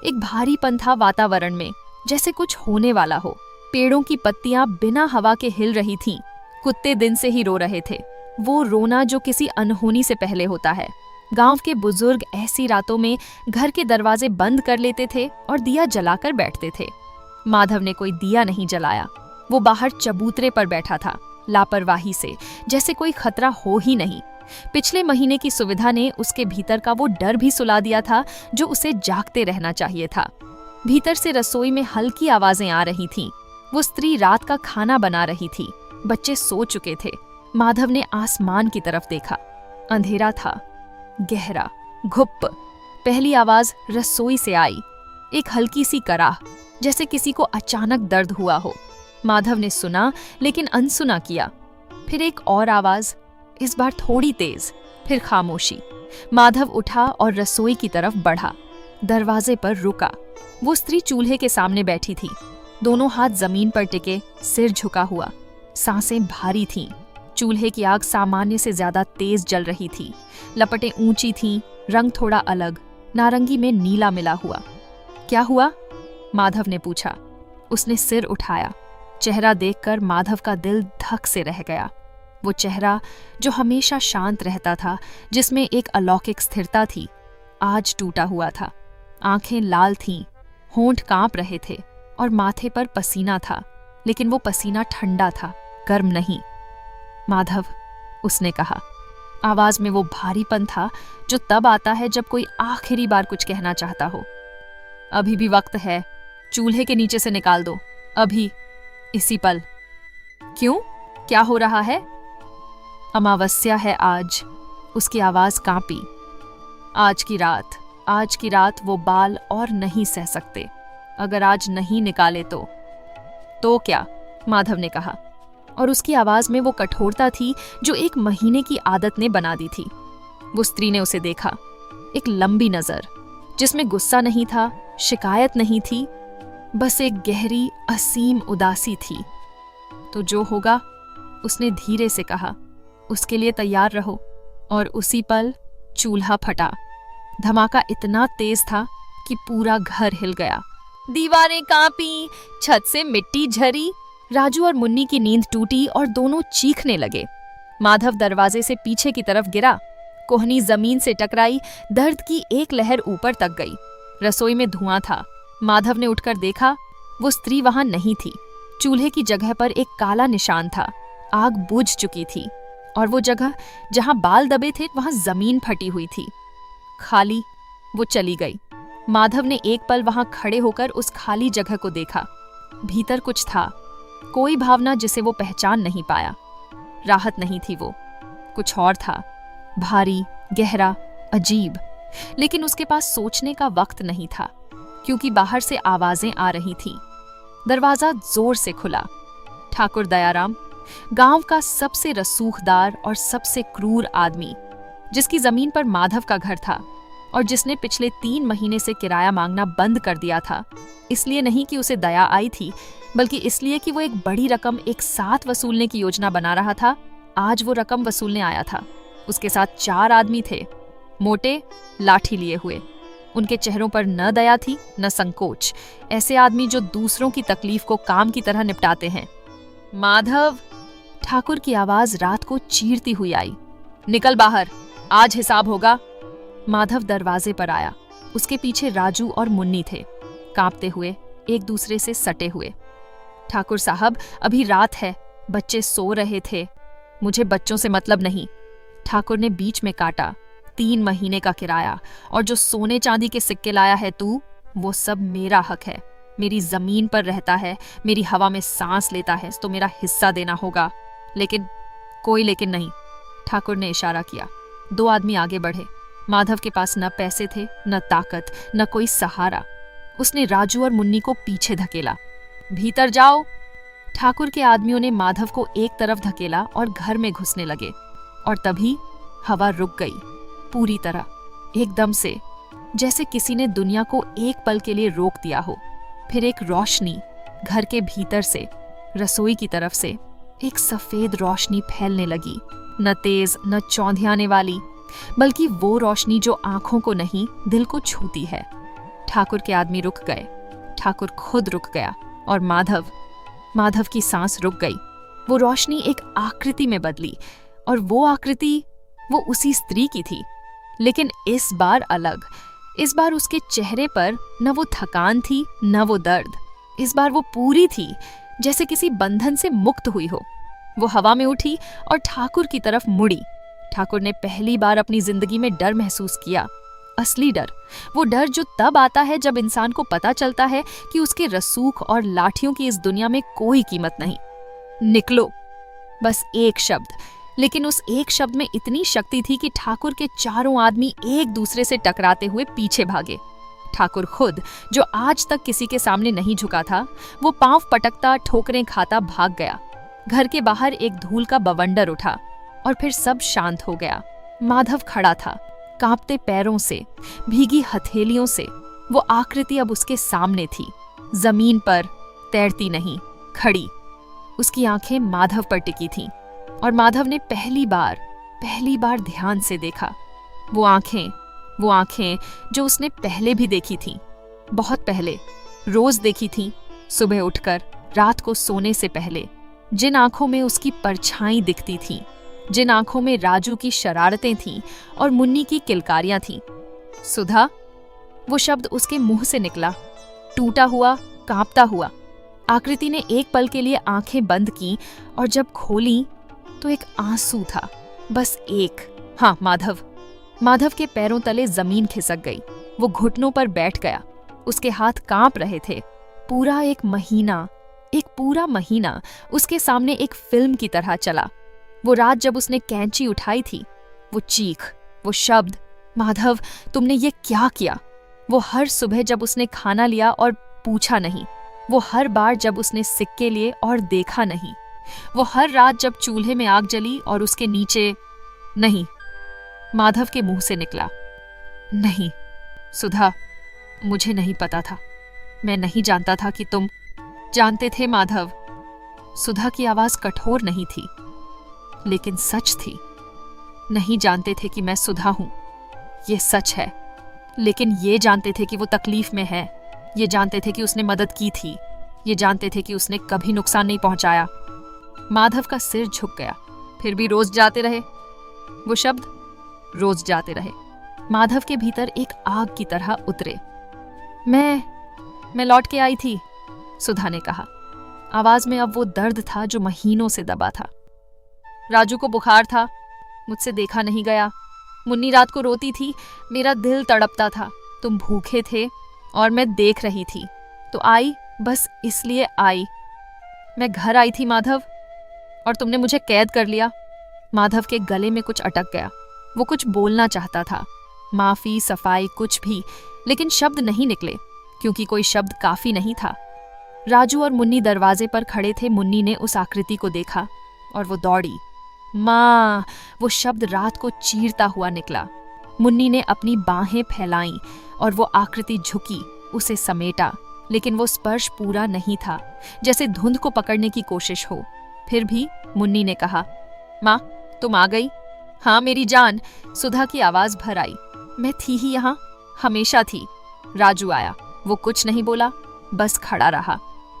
एक भारीपन था वातावरण में, जैसे कुछ होने वाला हो। पेड़ों की पत्तियां बिना हवा के हिल रही थीं। कुत्ते दिन से ही रो रहे थे, वो रोना जो किसी अनहोनी से पहले होता है। गांव के बुजुर्ग ऐसी रातों में घर के दरवाजे बंद कर लेते थे और दिया जलाकर बैठते थे। माधव ने कोई दिया नहीं जलाया। वो बाहर चबूतरे पर बैठा था, लापरवाही से, जैसे कोई खतरा हो ही नहीं। पिछले महीने की सुविधा ने उसके भीतर का वो डर भी सुला दिया था जो उसे जागते रहना चाहिए था। भीतर से रसोई में हल्की आवाजें आ रही थीं। वो स्त्री रात का खाना बना रही थी। बच्चे सो चुके थे। माधव ने आसमान की तरफ देखा। अंधेरा था, गहरा, घुप्प। पहली आवाज रसोई से आई, एक हल्की सी कराह, जैसे किसी को अचानक दर्द हुआ हो। माधव ने सुना लेकिन अनसुना किया। फिर एक और आवाज, इस बार थोड़ी तेज, फिर खामोशी। माधव उठा और रसोई की तरफ बढ़ा। दरवाजे पर रुका। वो स्त्री चूल्हे के सामने बैठी थी, दोनों हाथ जमीन पर टिके, सिर झुका हुआ। सांसें भारी थीं। चूल्हे की आग सामान्य से ज्यादा तेज जल रही थी। लपटें ऊंची थीं, रंग थोड़ा अलग, नारंगी में नीला मिला हुआ। क्या हुआ? माधव ने पूछा। उसने सिर उठाया। चेहरा देखकर माधव का दिल धक से रह गया। वो चेहरा जो हमेशा शांत रहता था, जिसमें एक अलौकिक स्थिरता थी, आज टूटा हुआ था। आंखें लाल थीं, होंठ कांप रहे थे और माथे पर पसीना था, लेकिन वो पसीना ठंडा था, गर्म नहीं। माधव, उसने कहा। आवाज में वो भारीपन था जो तब आता है जब कोई आखिरी बार कुछ कहना चाहता हो। अभी भी वक्त है, चूल्हे के नीचे से निकाल दो, अभी, इसी पल। क्यों? क्या हो रहा है? अमावस्या है आज। उसकी आवाज कांपी। आज की रात वो बाल और नहीं सह सकते। अगर आज नहीं निकाले तो क्या? माधव ने कहा, और उसकी आवाज में वो कठोरता थी जो एक महीने की आदत ने बना दी थी। वो स्त्री ने उसे देखा, एक लंबी नजर जिसमें गुस्सा नहीं था, शिकायत नहीं थी, बस एक गहरी असीम उदासी थी। तो जो होगा, उसने धीरे से कहा, उसके लिए तैयार रहो। और उसी पल चूल्हा फटा। धमाका इतना तेज था कि पूरा घर हिल गया। दीवारें कांपी, छत से मिट्टी झरी। राजू और मुन्नी की नींद टूटी और दोनों चीखने लगे। माधव दरवाजे से पीछे की तरफ गिरा। कोहनी जमीन से टकराई। दर्द की एक लहर ऊपर तक गई। रसोई में धुआं था। माधव ने उठकर देखा, वो स्त्री वहां नहीं थी। चूल्हे की जगह पर एक काला निशान था। आग बुझ चुकी थी और वो जगह जहां बाल दबे थे वहां जमीन फटी हुई थी। खाली। वो चली गई। माधव ने एक पल वहां खड़े होकर उस खाली जगह को देखा। भीतर कुछ था, कोई भावना जिसे वो पहचान नहीं पाया। राहत नहीं थी वो, कुछ और था, भारी, गहरा, अजीब। लेकिन उसके पास सोचने का वक्त नहीं था, क्योंकि बाहर से आवाजें आ रही थीं। दरवाजा जोर से खुला। ठाकुर दयाराम, गांव का सबसे रसूखदार और सबसे क्रूर आदमी, जिसकी जमीन पर माधव का घर था और जिसने पिछले 3 महीने से किराया मांगना बंद कर दिया था। इसलिए नहीं कि उसे दया आई थी, बल्कि इसलिए कि वो एक बड़ी रकम एक साथ वसूलने की योजना बना रहा था। आज वो रकम वसूलने आया था। उसके साथ 4 आदमी थे, मोटे, लाठी लिए हुए। उनके चेहरों पर न दया थी न संकोच। ऐसे आदमी जो दूसरों की तकलीफ को काम की तरह निपटाते हैं। माधव, ठाकुर की आवाज रात को चीरती हुई आई। निकल बाहर, आज हिसाब होगा। माधव दरवाजे पर आया। उसके पीछे राजू और मुन्नी थे, कांपते हुए, एक दूसरे से सटे हुए। ठाकुर साहब, अभी रात है, बच्चे सो रहे थे। मुझे बच्चों से मतलब नहीं, ठाकुर ने बीच में काटा। 3 महीने का किराया और जो सोने चांदी के सिक्के लाया है तू, वो सब मेरा हक है। मेरी जमीन पर रहता है, मेरी हवा में सांस लेता है, तो मेरा हिस्सा देना होगा। लेकिन कोई लेकिन नहीं, ठाकुर ने इशारा किया। 2 आदमी आगे बढ़े। माधव के पास न पैसे थे, न ताकत, न कोई सहारा। उसने राजू और मुन्नी को पीछे धकेला। भीतर जाओ। ठाकुर के आदमियों ने माधव को एक तरफ धकेला और घर में घुसने लगे। और तभी हवा रुक गई, पूरी तरह, एकदम से, जैसे किसी ने दुनिया को एक पल के लिए रोक दिया हो। फिर एक रोशनी घर के भीतर से, रसोई की तरफ से, एक सफेद रोशनी फैलने लगी। न तेज, न चौंधियाने वाली, बल्कि वो रोशनी जो आंखों को नहीं, दिल को छूती है। ठाकुर के आदमी रुक गए। ठाकुर खुद रुक गया। और माधव की सांस रुक गई। वो रोशनी एक आकृति में बदली, और वो आकृति, वो उसी स्त्री की थी। लेकिन इस बार अलग। इस बार उसके चेहरे पर न वो थकान थी, न वो दर्द। इस बार वो पूरी थी, जैसे किसी बंधन से मुक्त हुई हो। वो हवा में उठी और ठाकुर की तरफ मुड़ी। ठाकुर ने पहली बार अपनी जिंदगी में डर महसूस किया। असली डर, वो डर जो तब आता है जब इंसान को पता चलता है कि उसके रसूख और लाठियों की इस दुनिया में कोई कीमत नहीं। निकलो, बस एक शब्द। लेकिन उस एक शब्द में इतनी शक्ति थी कि ठाकुर के 4 आदमी एक दूसरे से टकराते हुए पीछे भागे। ठाकुर खुद, जो आज तक किसी के सामने नहीं झुका था, वो पांव पटकता, ठोकरें खाता भाग गया। घर के बाहर एक धूल का बवंडर उठा और फिर सब शांत हो गया। माधव खड़ा था, कांपते पैरों से, भीगी हथेलियों से। वो आकृति अब उसके सामने थी, जमीन पर, तैरती नहीं, खड़ी। उसकी आंखें माधव पर टिकी थीं और माधव ने पहली बार ध्यान से देखा। वो आंखें जो उसने पहले भी देखी थीं, बहुत पहले, रोज देखी थीं, सुबह उठकर, रात को सोने से पहले। जिन आंखों में उसकी परछाई दिखती थी, जिन आंखों में राजू की शरारतें थीं और मुन्नी की किलकारियां थीं। सुधा, वो शब्द उसके मुंह से निकला, टूटा हुआ, कांपता हुआ। आकृति ने एक पल के लिए आंखें बंद की और जब खोली तो एक आंसू था, बस एक। हाँ, माधव के पैरों तले जमीन खिसक गई। वो घुटनों पर बैठ गया। उसके हाथ कांप रहे थे। पूरा एक महीना उसके सामने एक फिल्म की तरह चला। वो रात जब उसने कैंची उठाई थी, वो चीख, वो शब्द, माधव तुमने ये क्या किया। वो हर सुबह जब उसने खाना लिया और पूछा नहीं। वो हर बार जब उसने सिक्के लिए और देखा नहीं। वो हर रात जब चूल्हे में आग जली और उसके नीचे। नहीं, माधव के मुंह से निकला, नहीं सुधा, मुझे नहीं पता था। मैं नहीं जानता था कि तुम जानते थे माधव। सुधा की आवाज कठोर नहीं थी, लेकिन सच थी। नहीं जानते थे कि मैं सुधा हूं, ये सच है। लेकिन ये जानते थे कि वो तकलीफ में है। ये जानते थे कि उसने मदद की थी। ये जानते थे कि उसने कभी नुकसान नहीं पहुंचाया। माधव का सिर झुक गया। फिर भी रोज जाते रहे। वो शब्द, रोज जाते रहे, माधव के भीतर एक आग की तरह उतरे। मैं लौट के आई थी, सुधा ने कहा। आवाज में अब वो दर्द था जो महीनों से दबा था। राजू को बुखार था, मुझसे देखा नहीं गया। मुन्नी रात को रोती थी, मेरा दिल तड़पता था। तुम भूखे थे और मैं देख रही थी, तो आई, बस इसलिए आई। मैं घर आई थी माधव, और तुमने मुझे कैद कर लिया। माधव के गले में कुछ अटक गया। वो कुछ बोलना चाहता था, माफी, सफाई, कुछ भी, लेकिन शब्द नहीं निकले, क्योंकि कोई शब्द काफी नहीं था। राजू और मुन्नी दरवाजे पर खड़े थे। मुन्नी ने उस आकृति को देखा और वो दौड़ी। माँ! वो शब्द रात को चीरता हुआ निकला। मुन्नी ने अपनी बाहें फैलाईं और वो आकृति झुकी, उसे समेटा, लेकिन वो स्पर्श पूरा नहीं था, जैसे धुंध को पकड़ने की कोशिश हो। फिर भी मुन्नी ने कहा, माँ, तुम आ गई? हाँ मेरी जान, सुधा की आवाज भर आई। मैं थी ही यहाँ, हमेशा थी। राजू आया। वो कुछ नहीं बोला, बस खड़ा रहा,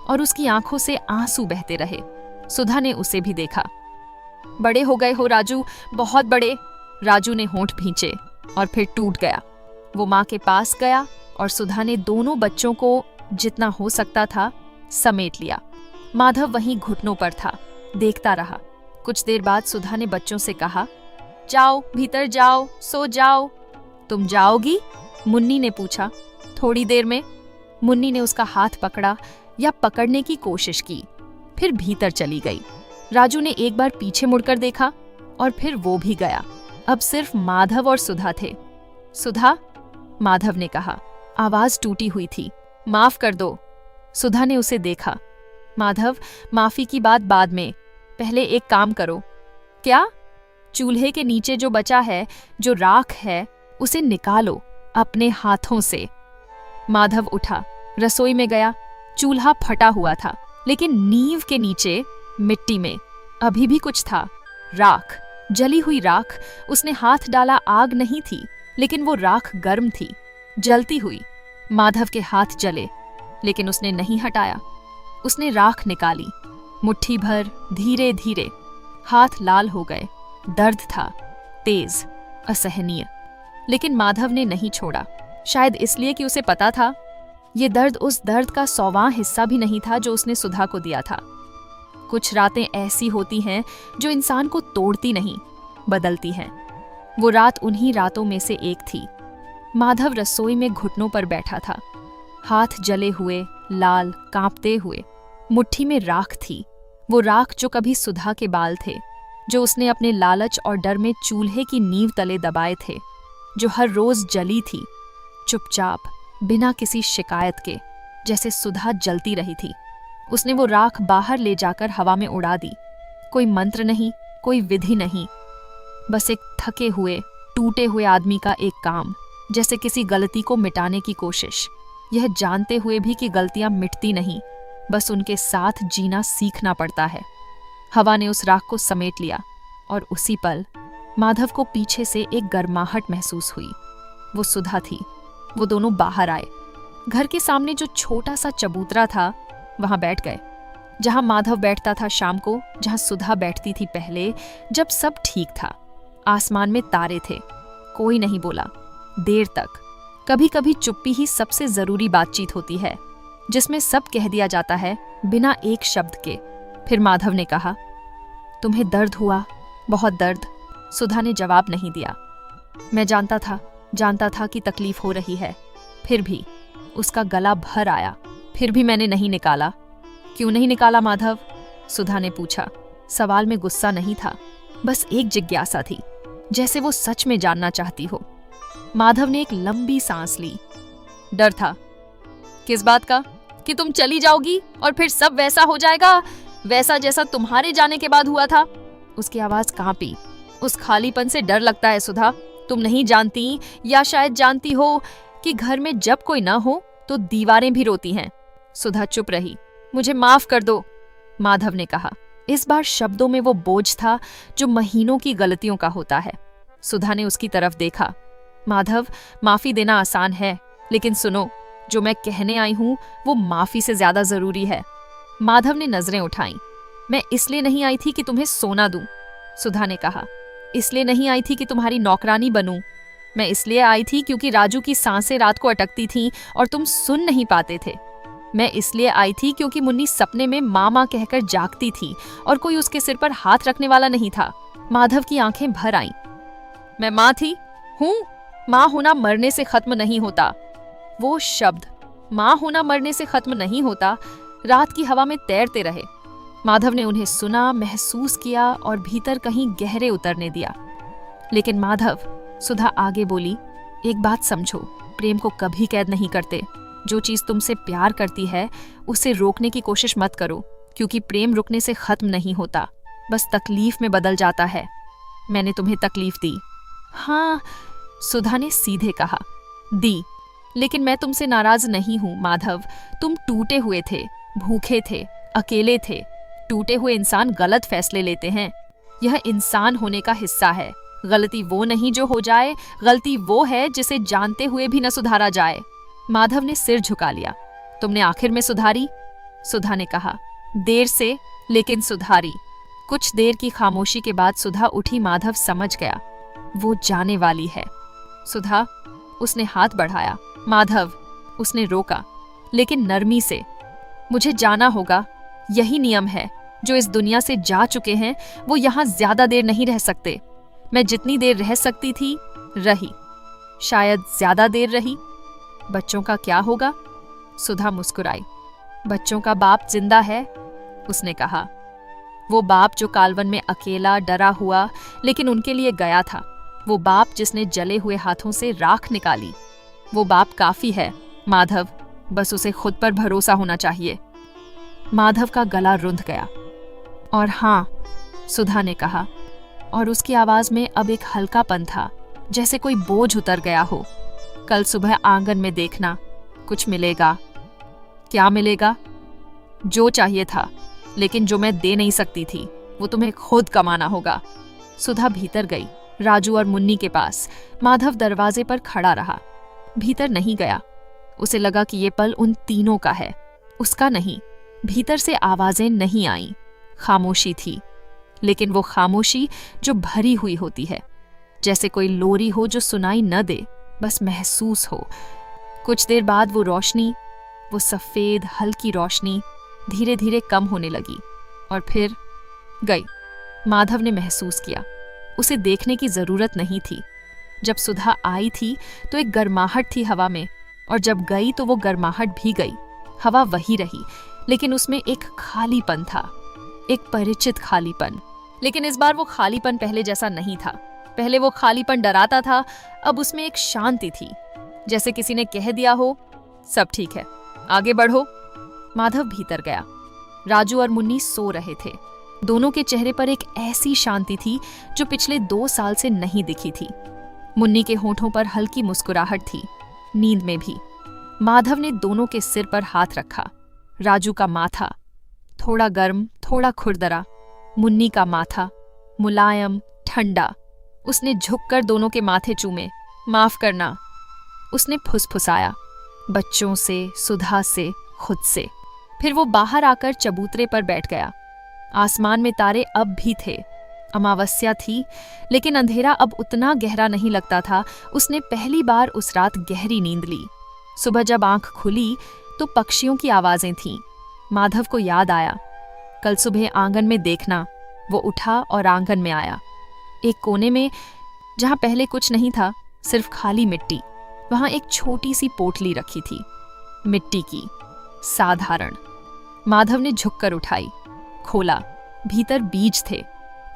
और उसकी आंखों से आंसू बहते रहे। सुधा ने उसे भी देखा। बड़े हो गए हो राजू, बहुत बड़े। राजू ने होंठ भींचे और फिर टूट गया। वो माँ के पास गया और सुधा ने दोनों बच्चों को जितना हो सकता था समेट लिया। माधव वहीं घुटनों पर था, देखता रहा। कुछ देर बाद सुधा ने बच्चों से कहा, जाओ भीतर जाओ, सो जाओ। तुम जाओगी? मुन्नी ने पूछा। थोड़ी देर में। मुन्नी ने उसका हाथ पकड़ा या पकड़ने की कोशिश की, फिर भीतर चली गई। राजू ने एक बार पीछे मुड़कर देखा और फिर वो भी गया। अब सिर्फ माधव और सुधा थे। सुधा, माधव ने कहा। आवाज टूटी हुई थी। माफ कर दो। सुधा ने उसे देखा। माधव, माफी की बात बाद में, पहले एक काम करो। क्या? चूल्हे के नीचे जो बचा है, जो राख है, उसे निकालो अपने हाथों से। माधव उठा, रसोई में गया। चूल्हा फटा हुआ था, लेकिन नींव के नीचे मिट्टी में अभी भी कुछ था, राख, जली हुई राख। उसने हाथ डाला, आग नहीं थी, लेकिन वो राख गर्म थी, जलती हुई। माधव के हाथ जले, लेकिन उसने नहीं हटाया। उसने राख निकाली, मुट्ठी भर, धीरे धीरे। हाथ लाल हो गए। दर्द था, तेज, असहनीय, लेकिन माधव ने नहीं छोड़ा। शायद इसलिए कि उसे पता था ये दर्द उस दर्द का 100वां हिस्सा भी नहीं था जो उसने सुधा को दिया था। कुछ रातें ऐसी होती हैं जो इंसान को तोड़ती नहीं, बदलती हैं। वो रात उन्हीं रातों में से एक थी। माधव रसोई में घुटनों पर बैठा था, हाथ जले हुए, लाल, कांपते हुए। मुट्ठी में राख थी, वो राख जो कभी सुधा के बाल थे, जो उसने अपने लालच और डर में चूल्हे की नींव तले दबाए थे, जो हर रोज जली थी, चुपचाप, बिना किसी शिकायत के, जैसे सुधा जलती रही थी। उसने वो राख बाहर ले जाकर हवा में उड़ा दी। कोई मंत्र नहीं, कोई विधि नहीं, बस एक थके हुए, टूटे हुए आदमी का एक काम, जैसे किसी गलती को मिटाने की कोशिश, यह जानते हुए भी कि गलतियां मिटती नहीं, बस उनके साथ जीना सीखना पड़ता है। हवा ने उस राख को समेट लिया और उसी पल माधव को पीछे से एक गर्माहट महसूस हुई। वो सुधा थी। वो दोनों बाहर आए। घर के सामने जो छोटा सा चबूतरा था, वहां बैठ गए, जहां माधव बैठता था शाम को, जहां सुधा बैठती थी पहले, जब सब ठीक था। आसमान में तारे थे। कोई नहीं बोला, देर तक। कभी कभी चुप्पी ही सबसे जरूरी बातचीत होती है, जिसमें सब कह दिया जाता है बिना एक शब्द के। फिर माधव ने कहा, तुम्हें दर्द हुआ? बहुत दर्द। सुधा ने जवाब नहीं दिया। मैं जानता था कि तकलीफ हो रही है। फिर भी उसका गला भर आया। फिर भी मैंने नहीं निकाला। क्यों नहीं निकाला माधव? सुधा ने पूछा। सवाल में गुस्सा नहीं था, बस एक जिज्ञासा थी, जैसे वो सच में जानना चाहती हो। माधव ने एक लंबी सांस ली। डर था। किस बात का? कि तुम चली जाओगी और फिर सब वैसा हो जाएगा, वैसा जैसा तुम्हारे जाने के बाद हुआ था। उसकी आवाज कांपी। उस खालीपन से डर लगता है सुधा। तुम नहीं जानती, या शायद जानती हो, कि घर में जब कोई ना हो तो दीवारें भी रोती हैं। सुधा चुप रही। मुझे माफ कर दो, माधव ने कहा। इस बार शब्दों में वो बोझ था जो महीनों की गलतियों का होता है। सुधा ने उसकी तरफ देखा। माधव, माफी देना आसान है, लेकिन सुनो, जो मैं कहने आई हूं वो माफी से ज्यादा जरूरी है। माधव ने नजरें उठाईं। मैं इसलिए नहीं आई थी कि तुम्हें सोना दूं, सुधा ने कहा। इसलिए नहीं आई थी कि तुम्हारी नौकरानी बनूं। मैं इसलिए आई थी क्योंकि राजू की सांसें रात को अटकती थीं और तुम सुन नहीं पाते थे। मैं इसलिए आई थी क्योंकि मुन्नी सपने में माँ माँ कहकर जागती थी और कोई उसके सिर पर हाथ रखने वाला नहीं था। माधव की आंखें भर आईं। मैं माँ थी, हूं। माँ होना मरने से खत्म नहीं होता। वो शब्द, माँ होना मरने से खत्म नहीं होता, रात की हवा में तैरते रहे। माधव ने उन्हें सुना, महसूस किया और भीतर कहीं गहरे उतरने दिया। लेकिन माधव, सुधा आगे बोली, एक बात समझो, प्रेम को कभी कैद नहीं करते। जो चीज तुमसे प्यार करती है उसे रोकने की कोशिश मत करो, क्योंकि प्रेम रुकने से खत्म नहीं होता, बस तकलीफ में बदल जाता है। मैंने तुम्हें तकलीफ दी। हाँ, सुधा ने सीधे कहा, दी, लेकिन मैं तुमसे नाराज नहीं हूं माधव। तुम टूटे हुए थे, भूखे थे, अकेले थे। टूटे हुए इंसान गलत फैसले लेते हैं। यह इंसान होने का हिस्सा है। गलती वो नहीं जो हो जाए, गलती वो है जिसे जानते हुए भी न सुधारा जाए। माधव ने सिर झुका लिया। तुमने आखिर में सुधारी, सुधा ने कहा। देर से, लेकिन सुधारी। कुछ देर की खामोशी के बाद सुधा उठी। माधव समझ गया, वो जाने वाली है। सुधा, उसने हाथ बढ़ाया। माधव, उसने रोका, लेकिन नरमी से। मुझे जाना होगा, यही नियम है। जो इस दुनिया से जा चुके हैं वो यहाँ ज्यादा देर नहीं रह सकते। मैं जितनी देर रह सकती थी रही, शायद ज्यादा देर रही। बच्चों का क्या होगा? सुधा मुस्कुराई। बच्चों का बाप जिंदा है, उसने कहा। वो बाप जो कालवन में अकेला डरा हुआ लेकिन उनके लिए गया था। वो बाप जिसने जले हुए हाथों से राख निकाली। वो बाप काफी है माधव, बस उसे खुद पर भरोसा होना चाहिए। माधव का गला रुंध गया। और हाँ, सुधा ने कहा, और उसकी आवाज में अब एक हल्कापन था, जैसे कोई बोझ उतर गया हो। कल सुबह आंगन में देखना, कुछ मिलेगा। क्या मिलेगा? जो चाहिए था, लेकिन जो मैं दे नहीं सकती थी, वो तुम्हें खुद कमाना होगा। सुधा भीतर गई, राजू और मुन्नी के पास। माधव दरवाजे पर खड़ा रहा, भीतर नहीं गया। उसे लगा कि ये पल उन तीनों का है, उसका नहीं। भीतर से आवाजें नहीं आईं, खामोशी थी, लेकिन वो खामोशी जो भरी हुई होती है, जैसे कोई लोरी हो जो सुनाई न दे, बस महसूस हो। कुछ देर बाद वो रोशनी, वो सफेद हल्की रोशनी धीरे धीरे कम होने लगी और फिर गई। माधव ने महसूस किया, उसे देखने की जरूरत नहीं थी। जब सुधा आई थी तो एक गर्माहट थी हवा में, और जब गई तो वो गर्माहट भी गई। हवा वही रही, लेकिन उसमें एक खालीपन था, एक परिचित खालीपन। लेकिन इस बार वो खालीपन पहले जैसा नहीं था। पहले वो खालीपन डराता था, अब उसमें एक शांति थी, जैसे किसी ने कह दिया हो, सब ठीक है, आगे बढ़ो। माधव भीतर गया। राजू और मुन्नी सो रहे थे। दोनों के चेहरे पर एक ऐसी शांति थी जो पिछले 2 साल से नहीं दिखी थी। मुन्नी के होठों पर हल्की मुस्कुराहट थी, नींद में भी। माधव ने दोनों के सिर पर हाथ रखा। राजू का माथा थोड़ा गर्म, थोड़ा खुरदरा। मुन्नी का माथा मुलायम, ठंडा। उसने झुककर दोनों के माथे चूमे। माफ करना, उसने फुसफुसाया, बच्चों से, सुधा से, खुद से। फिर वो बाहर आकर चबूतरे पर बैठ गया। आसमान में तारे अब भी थे। अमावस्या थी, लेकिन अंधेरा अब उतना गहरा नहीं लगता था। उसने पहली बार उस रात गहरी नींद ली। सुबह जब आंख खुली तो पक्षियों की आवाजें थीं। माधव को याद आया, कल सुबह आंगन में देखना। वो उठा और आंगन में आया। एक कोने में, जहां पहले कुछ नहीं था, सिर्फ खाली मिट्टी, वहां एक छोटी सी पोटली रखी थी, मिट्टी की, साधारण। माधव ने झुककर उठाई, खोला। भीतर बीज थे,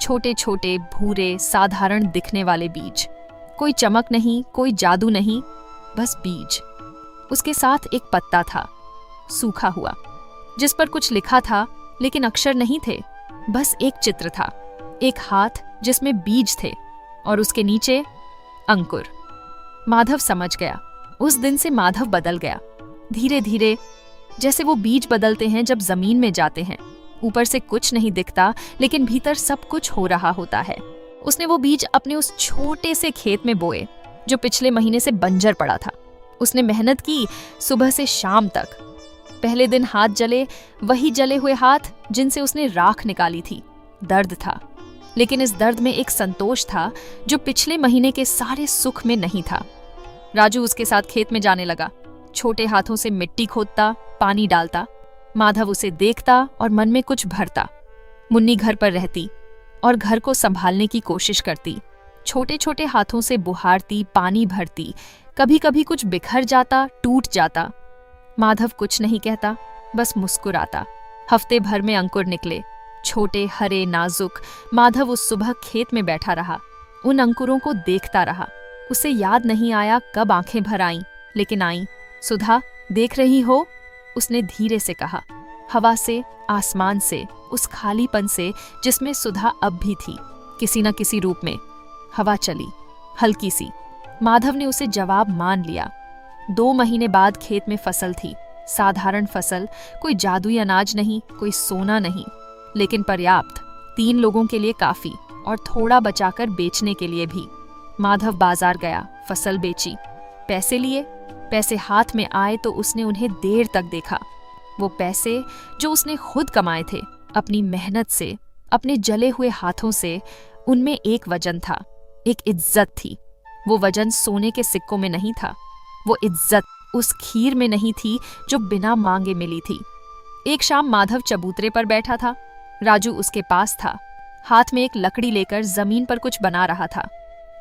छोटे छोटे, भूरे, साधारण दिखने वाले बीज। कोई चमक नहीं, कोई जादू नहीं, बस बीज। उसके साथ एक पत्ता था, सूखा हुआ, जिस पर कुछ लिखा था, लेकिन अक्षर नहीं थे। बस एक चित्र था, एक हाथ जिसमें बीज थे, और उसके नीचे अंकुर। माधव समझ गया, उस दिन से माधव बदल गया। धीरे धीरे, जैसे वो बीज बदलते हैं जब जमीन में जाते हैं। ऊपर से कुछ नहीं दिखता, लेकिन भीतर सब कुछ हो रहा होता है। उसने वो बीज अपने उस छोटे से खेत में बोए जो पिछले महीने से बंजर पड़ा था। उसने मेहनत की सुबह से शाम तक। पहले दिन हाथ जले, वही जले हुए हाथ जिनसे उसने राख निकाली थी। दर्द था, लेकिन इस दर्द में एक संतोष था जो पिछले महीने के सारे सुख में नहीं था। राजू उसके साथ खेत में जाने लगा, छोटे हाथों से मिट्टी खोदता, पानी डालता। माधव उसे देखता और मन में कुछ भरता। मुन्नी घर पर रहती और घर को संभालने की कोशिश करती। छोटे छोटे हाथों से बुहारती, पानी भरती। कभी कभी कुछ बिखर जाता, टूट जाता। माधव कुछ नहीं कहता, बस मुस्कुराता। हफ्ते भर में अंकुर निकले, छोटे, हरे, नाजुक। माधव उस सुबह खेत में बैठा रहा, उन अंकुरों को देखता रहा। उसे याद नहीं आया कब आंखें भर आईं, लेकिन आईं। सुधा, देख रही हो? उसने धीरे से कहा। हवा से, आसमान से, उस खालीपन से जिसमें सुधा अब भी थी, किसी न किसी रूप में। हवा चली, हल्की सी। माधव ने उसे जवाब मान लिया। 2 महीने बाद खेत में फसल थी, साधारण फसल। कोई जादुई अनाज नहीं, कोई सोना नहीं, लेकिन पर्याप्त। 3 लोगों के लिए काफी, और थोड़ा बचाकर बेचने के लिए भी। माधव बाजार गया, फसल बेची, पैसे लिए। पैसे हाथ में आए तो उसने उन्हें देर तक देखा। वो पैसे जो उसने खुद कमाए थे, अपनी मेहनत से, अपने जले हुए हाथों से, उनमें एक वजन था, एक इज्जत थी। वो वजन सोने के सिक्कों में नहीं था, वो इज्जत उस खीर में नहीं थी जो बिना मांगे मिली थी। एक शाम माधव चबूतरे पर बैठा था। राजू उसके पास था, हाथ में एक लकड़ी लेकर जमीन पर कुछ बना रहा था।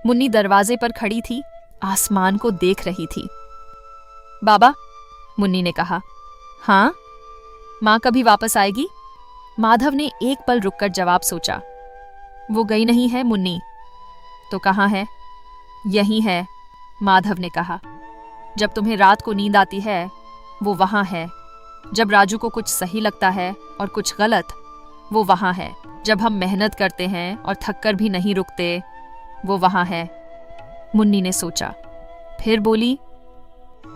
मुन्नी दरवाजे पर खड़ी थी, आसमान को देख रही थी। बाबा, मुन्नी ने कहा। हाँ? माँ कभी वापस आएगी? माधव ने एक पल रुककर जवाब सोचा। वो गई नहीं है मुन्नी। तो कहाँ है? यहीं है, माधव ने कहा। जब तुम्हें रात को नींद आती है, वो वहां है। जब राजू को कुछ सही लगता है और कुछ गलत, वो वहां है। जब हम मेहनत करते हैं और थककर भी नहीं रुकते, वो वहां है। मुन्नी ने सोचा, फिर बोली,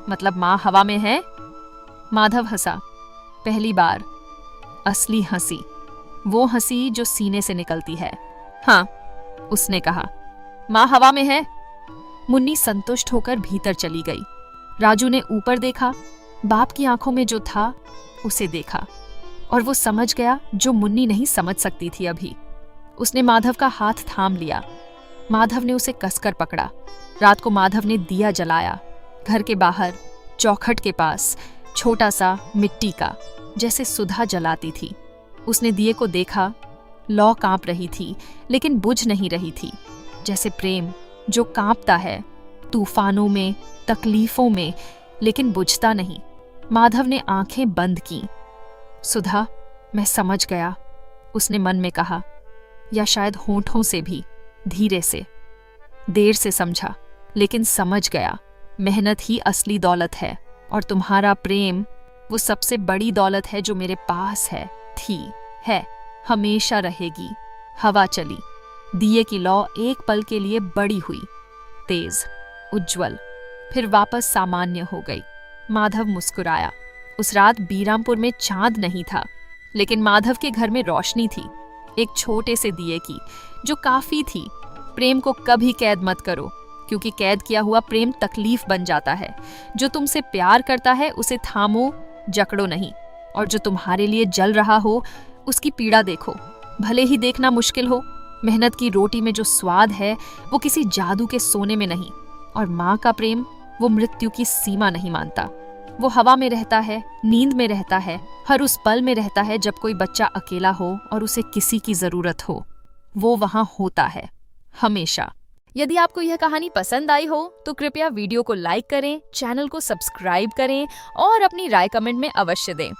मतलब माँ हवा में है? माधव हंसा, पहली बार। असली हंसी, वो हंसी जो सीने से निकलती है। हाँ, उसने कहा। माँ हवा में है। मुन्नी संतुष्ट होकर भीतर चली गई। राजू ने ऊपर देखा, बाप की आंखों में जो था उसे देखा, और वो समझ गया जो मुन्नी नहीं समझ सकती थी अभी। उसने माधव का हाथ थाम लिया। माधव ने उसे कसकर पकड़ा। रात को माधव ने दिया जलाया, घर के बाहर, चौखट के पास, छोटा सा, मिट्टी का, जैसे सुधा जलाती थी। उसने दिए को देखा। लौ कांप रही थी, लेकिन बुझ नहीं रही थी। जैसे प्रेम जो कांपता है तूफानों में, तकलीफों में, लेकिन बुझता नहीं। माधव ने आंखें बंद की। सुधा, मैं समझ गया, उसने मन में कहा, या शायद होंठों से भी, धीरे से। देर से समझा, लेकिन समझ गया। मेहनत ही असली दौलत है, और तुम्हारा प्रेम वो सबसे बड़ी दौलत है जो मेरे पास है, थी, है, हमेशा रहेगी। हवा चली। दिए की लौ एक पल के लिए बड़ी हुई, तेज, उज्जवल, फिर वापस सामान्य हो गई। माधव मुस्कुराया। उस रात बीरामपुर में चांद नहीं था, लेकिन माधव के घर में रोशनी थी, एक छोटे से दिए की, जो काफी थी। प्रेम को कभी कैद मत करो, क्योंकि कैद किया हुआ प्रेम तकलीफ बन जाता है। जो तुमसे प्यार करता है उसे थामो, जकड़ो नहीं। और जो तुम्हारे लिए जल रहा हो उसकी पीड़ा देखो, भले ही देखना मुश्किल हो। मेहनत की रोटी में जो स्वाद है वो किसी जादू के सोने में नहीं। और माँ का प्रेम वो मृत्यु की सीमा नहीं मानता। वो हवा में रहता है, नींद में रहता है, हर उस पल में रहता है जब कोई बच्चा अकेला हो और उसे किसी की जरूरत हो। वो वहां होता है, हमेशा। यदि आपको यह कहानी पसंद आई हो तो कृपया वीडियो को लाइक करें, चैनल को सब्सक्राइब करें और अपनी राय कमेंट में अवश्य दें।